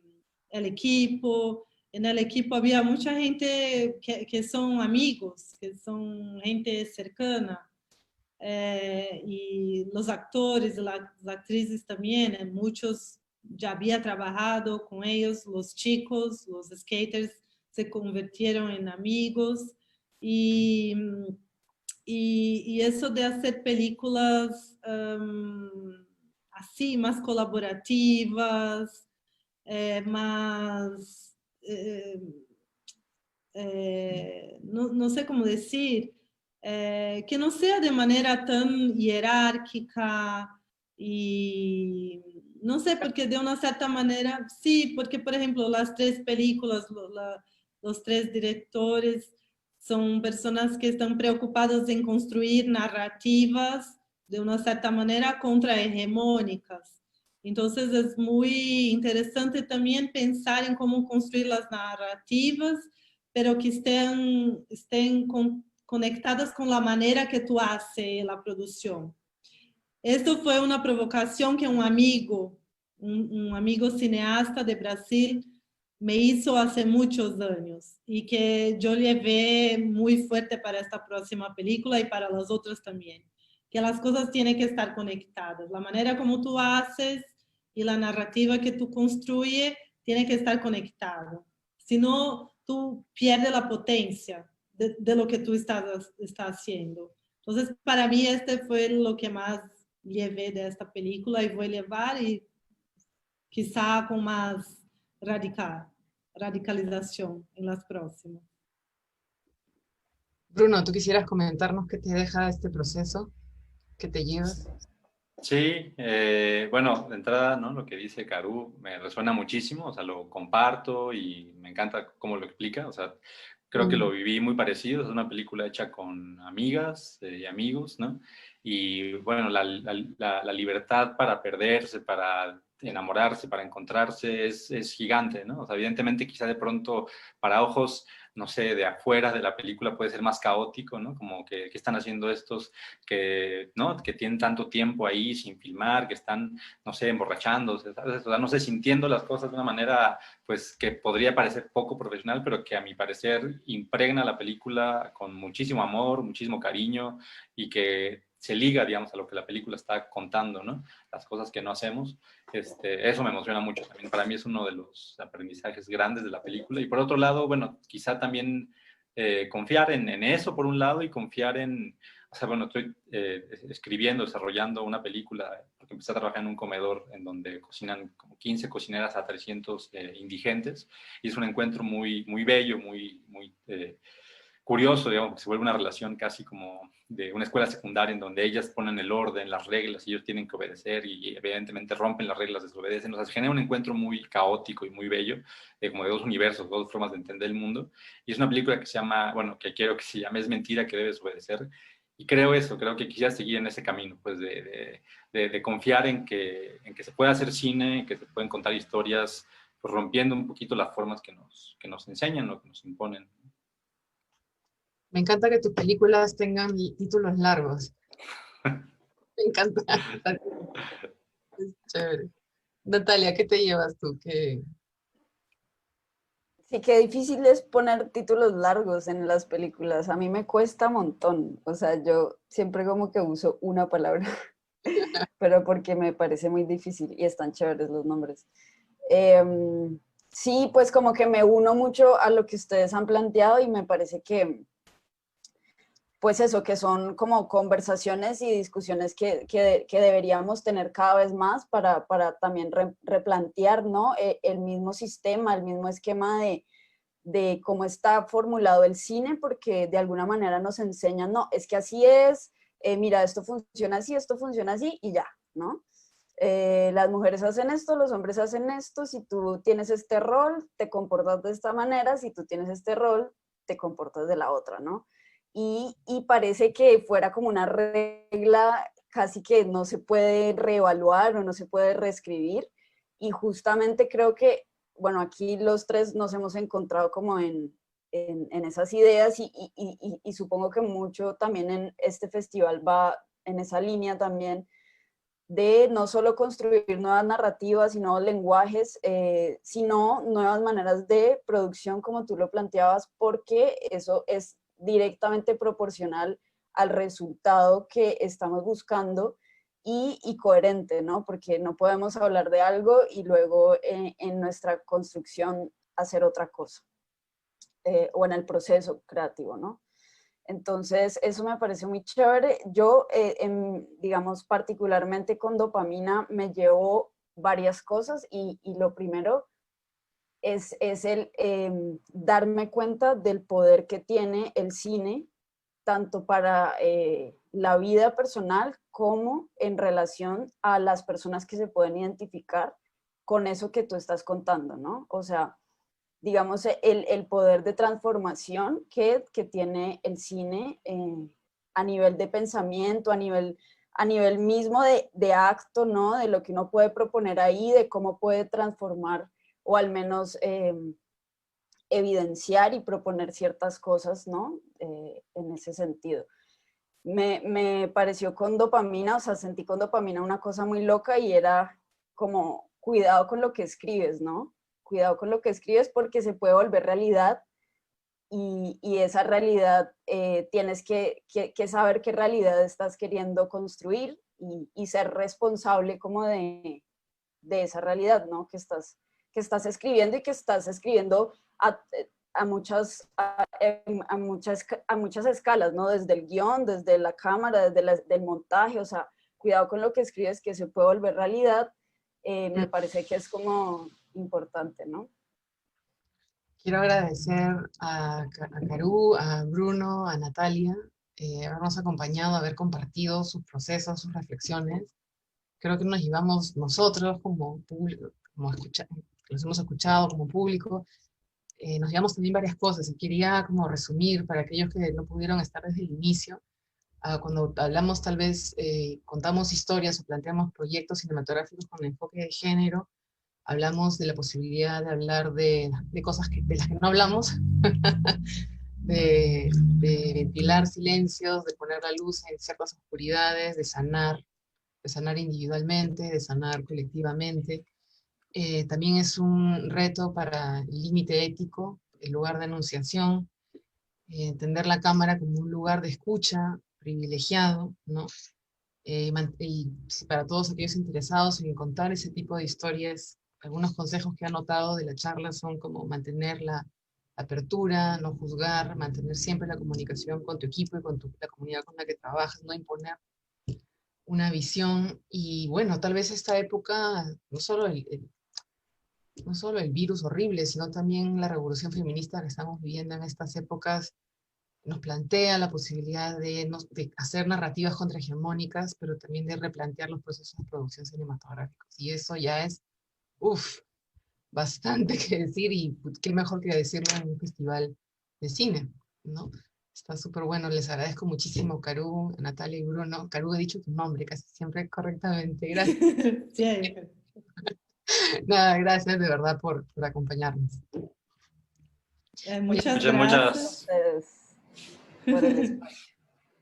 Speaker 4: el equipo. En el equipo había mucha gente que son amigos, que son gente cercana. Y los actores, las actrices también, muchos ya había trabajado con ellos, los chicos, los skaters se convirtieron en amigos y, y eso de hacer películas así, más colaborativas, más, no sé cómo decir, que no sea de manera tan jerárquica y no sé, porque de una cierta manera, sí, porque por ejemplo las tres películas, los tres directores son personas que están preocupadas en construir narrativas de una cierta manera contrahegemónicas. Entonces es muy interesante también pensar en cómo construir las narrativas, pero que estén conectadas con la manera que tú haces la producción. Esto fue una provocación que un amigo cineasta de Brasil me hizo hace muchos años y que yo llevé muy fuerte para esta próxima película y para las otras también. Que las cosas tienen que estar conectadas. La manera como tú haces y la narrativa que tú construyes tiene que estar conectado. Si no, tú pierdes la potencia de lo que tú estás haciendo. Entonces, para mí, este fue lo que más llevé de esta película y voy a llevar y quizá con más radicalización en las próximas.
Speaker 1: Bruno, ¿tú quisieras comentarnos qué te deja este proceso? ¿Qué te llevas?
Speaker 2: Sí, bueno, de entrada, ¿no? Lo que dice Caru me resuena muchísimo, o sea, lo comparto y me encanta cómo lo explica, o sea, creo que lo viví muy parecido, es una película hecha con amigas y amigos, ¿no? Y bueno, la libertad para perderse, para enamorarse, para encontrarse es gigante, ¿no? O sea, evidentemente quizá de pronto para ojos, no sé, de afuera de la película puede ser más caótico, ¿no? Como que están haciendo estos que, ¿no? Que tienen tanto tiempo ahí sin filmar, que están, no sé, emborrachándose, ¿sabes? O sea, no sé, sintiendo las cosas de una manera, pues, que podría parecer poco profesional, pero que a mi parecer impregna la película con muchísimo amor, muchísimo cariño y que se liga, digamos, a lo que la película está contando, ¿no? Las cosas que no hacemos. Eso me emociona mucho también. Para mí es uno de los aprendizajes grandes de la película. Y por otro lado, bueno, quizá también confiar en eso por un lado y confiar en, o sea, bueno, estoy escribiendo, desarrollando una película, porque empecé a trabajar en un comedor en donde cocinan como 15 cocineras a 300 indigentes, y es un encuentro muy, muy bello, muy curioso, digamos, que se vuelve una relación casi como de una escuela secundaria en donde ellas ponen el orden, las reglas, y ellos tienen que obedecer y evidentemente rompen las reglas, desobedecen. O sea, se genera un encuentro muy caótico y muy bello, como de dos universos, dos formas de entender el mundo. Y es una película que se llama, bueno, que quiero que se llame Es mentira que debes obedecer. Y creo eso, creo que quisiera seguir en ese camino, pues de confiar en que se puede hacer cine, que se pueden contar historias, pues rompiendo un poquito las formas que nos enseñan o que nos imponen.
Speaker 1: Me encanta que tus películas tengan títulos largos. Me encanta. Es chévere. Natalia, ¿qué te llevas tú?
Speaker 3: Sí, qué difícil es poner títulos largos en las películas. A mí me cuesta un montón. O sea, yo siempre como que uso una palabra, pero porque me parece muy difícil y están chéveres los nombres. Sí, pues como que me uno mucho a lo que ustedes han planteado y me parece que, pues eso, que son como conversaciones y discusiones que deberíamos tener cada vez más para también replantear, ¿no? El mismo sistema, el mismo esquema de cómo está formulado el cine, porque de alguna manera nos enseñan, no, es que así es, mira, esto funciona así y ya, ¿no? Las mujeres hacen esto, los hombres hacen esto, si tú tienes este rol, te comportas de esta manera, si tú tienes este rol, te comportas de la otra, ¿no? Y parece que fuera como una regla casi que no se puede reevaluar o no se puede reescribir, y justamente creo que, bueno, aquí los tres nos hemos encontrado como en esas ideas y supongo que mucho también en este festival va en esa línea también de no solo construir nuevas narrativas y nuevos lenguajes, sino nuevas maneras de producción, como tú lo planteabas, porque eso es directamente proporcional al resultado que estamos buscando y coherente, ¿no? Porque no podemos hablar de algo y luego en nuestra construcción hacer otra cosa, o en el proceso creativo, ¿no? Entonces, eso me parece muy chévere. Yo, digamos, particularmente con dopamina, me llevo varias cosas y lo primero es el darme cuenta del poder que tiene el cine, tanto para la vida personal como en relación a las personas que se pueden identificar con eso que tú estás contando, ¿no? O sea, digamos, el poder de transformación que tiene el cine a nivel de pensamiento, a nivel mismo de acto, ¿no? De lo que uno puede proponer ahí, de cómo puede transformar o al menos evidenciar y proponer ciertas cosas, ¿no? En ese sentido. Me pareció con dopamina, o sea, sentí con dopamina una cosa muy loca y era como cuidado con lo que escribes, ¿no? Cuidado con lo que escribes porque se puede volver realidad y esa realidad tienes que saber qué realidad estás queriendo construir y ser responsable como de esa realidad, ¿no? Que estás escribiendo y que estás escribiendo a muchas escalas, ¿no? Desde el guión, desde la cámara, del montaje, o sea, cuidado con lo que escribes que se puede volver realidad, me parece que es como importante, ¿no?
Speaker 1: Quiero agradecer a Caru, a Bruno, a Natalia, habernos acompañado, haber compartido sus procesos, sus reflexiones. Creo que nos llevamos nosotros como público, los hemos escuchado como público, nos llevamos también varias cosas y quería como resumir para aquellos que no pudieron estar desde el inicio. Cuando hablamos tal vez, contamos historias o planteamos proyectos cinematográficos con enfoque de género, hablamos de la posibilidad de hablar de cosas de las que no hablamos, de ventilar silencios, de poner la luz en ciertas oscuridades, de sanar individualmente, de sanar colectivamente. También es un reto para el límite ético, el lugar de enunciación, entender la cámara como un lugar de escucha privilegiado, ¿no? Y para todos aquellos interesados en contar ese tipo de historias, algunos consejos que he anotado de la charla son como mantener la apertura, no juzgar, mantener siempre la comunicación con tu equipo y con la comunidad con la que trabajas, no imponer una visión. Y bueno, tal vez esta época, no solo el virus horrible, sino también la revolución feminista que estamos viviendo en estas épocas, nos plantea la posibilidad de hacer narrativas contrahegemónicas, pero también de replantear los procesos de producción cinematográficos. Y eso ya es, uff, bastante que decir, y qué mejor que decirlo en un festival de cine, ¿no? Está súper bueno, les agradezco muchísimo, Caru, Natalia y Bruno. Caru, he dicho tu nombre casi siempre correctamente, gracias.
Speaker 4: Sí.
Speaker 1: Nada, gracias de verdad por acompañarnos.
Speaker 4: Muchas
Speaker 2: Muchas,
Speaker 4: gracias.
Speaker 3: Entonces, por el espacio.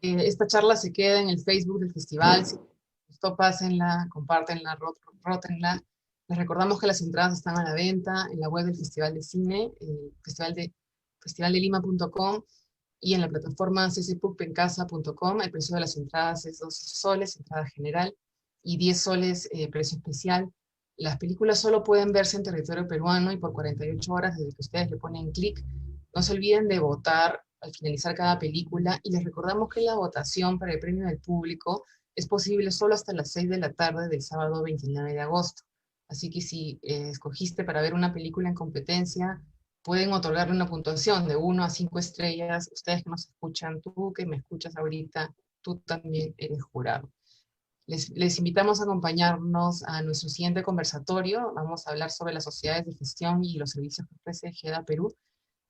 Speaker 1: Esta charla se queda en el Facebook del festival. Si les gustó, pásenla, compártenla, rótenla. Les recordamos que las entradas están a la venta en la web del Festival de Cine, festivaldelima.com, y en la plataforma ccpucpencasa.com. El precio de las entradas es 2 soles, entrada general, y 10 soles precio especial. Las películas solo pueden verse en territorio peruano y por 48 horas desde que ustedes le ponen clic. No se olviden de votar al finalizar cada película y les recordamos que la votación para el premio del público es posible solo hasta las 6 de la tarde del sábado 29 de agosto. Así que si escogiste para ver una película en competencia, pueden otorgarle una puntuación de 1 a 5 estrellas. Ustedes que nos escuchan, tú que me escuchas ahorita, tú también eres jurado. Les invitamos a acompañarnos a nuestro siguiente conversatorio. Vamos a hablar sobre las sociedades de gestión y los servicios que ofrece GEDA Perú.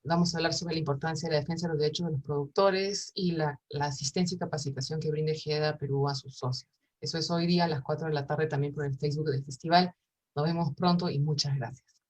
Speaker 1: Vamos a hablar sobre la importancia de la defensa de los derechos de los productores y la asistencia y capacitación que brinde GEDA Perú a sus socios. Eso es hoy día a las 4 de la tarde también por el Facebook del festival. Nos vemos pronto y muchas gracias.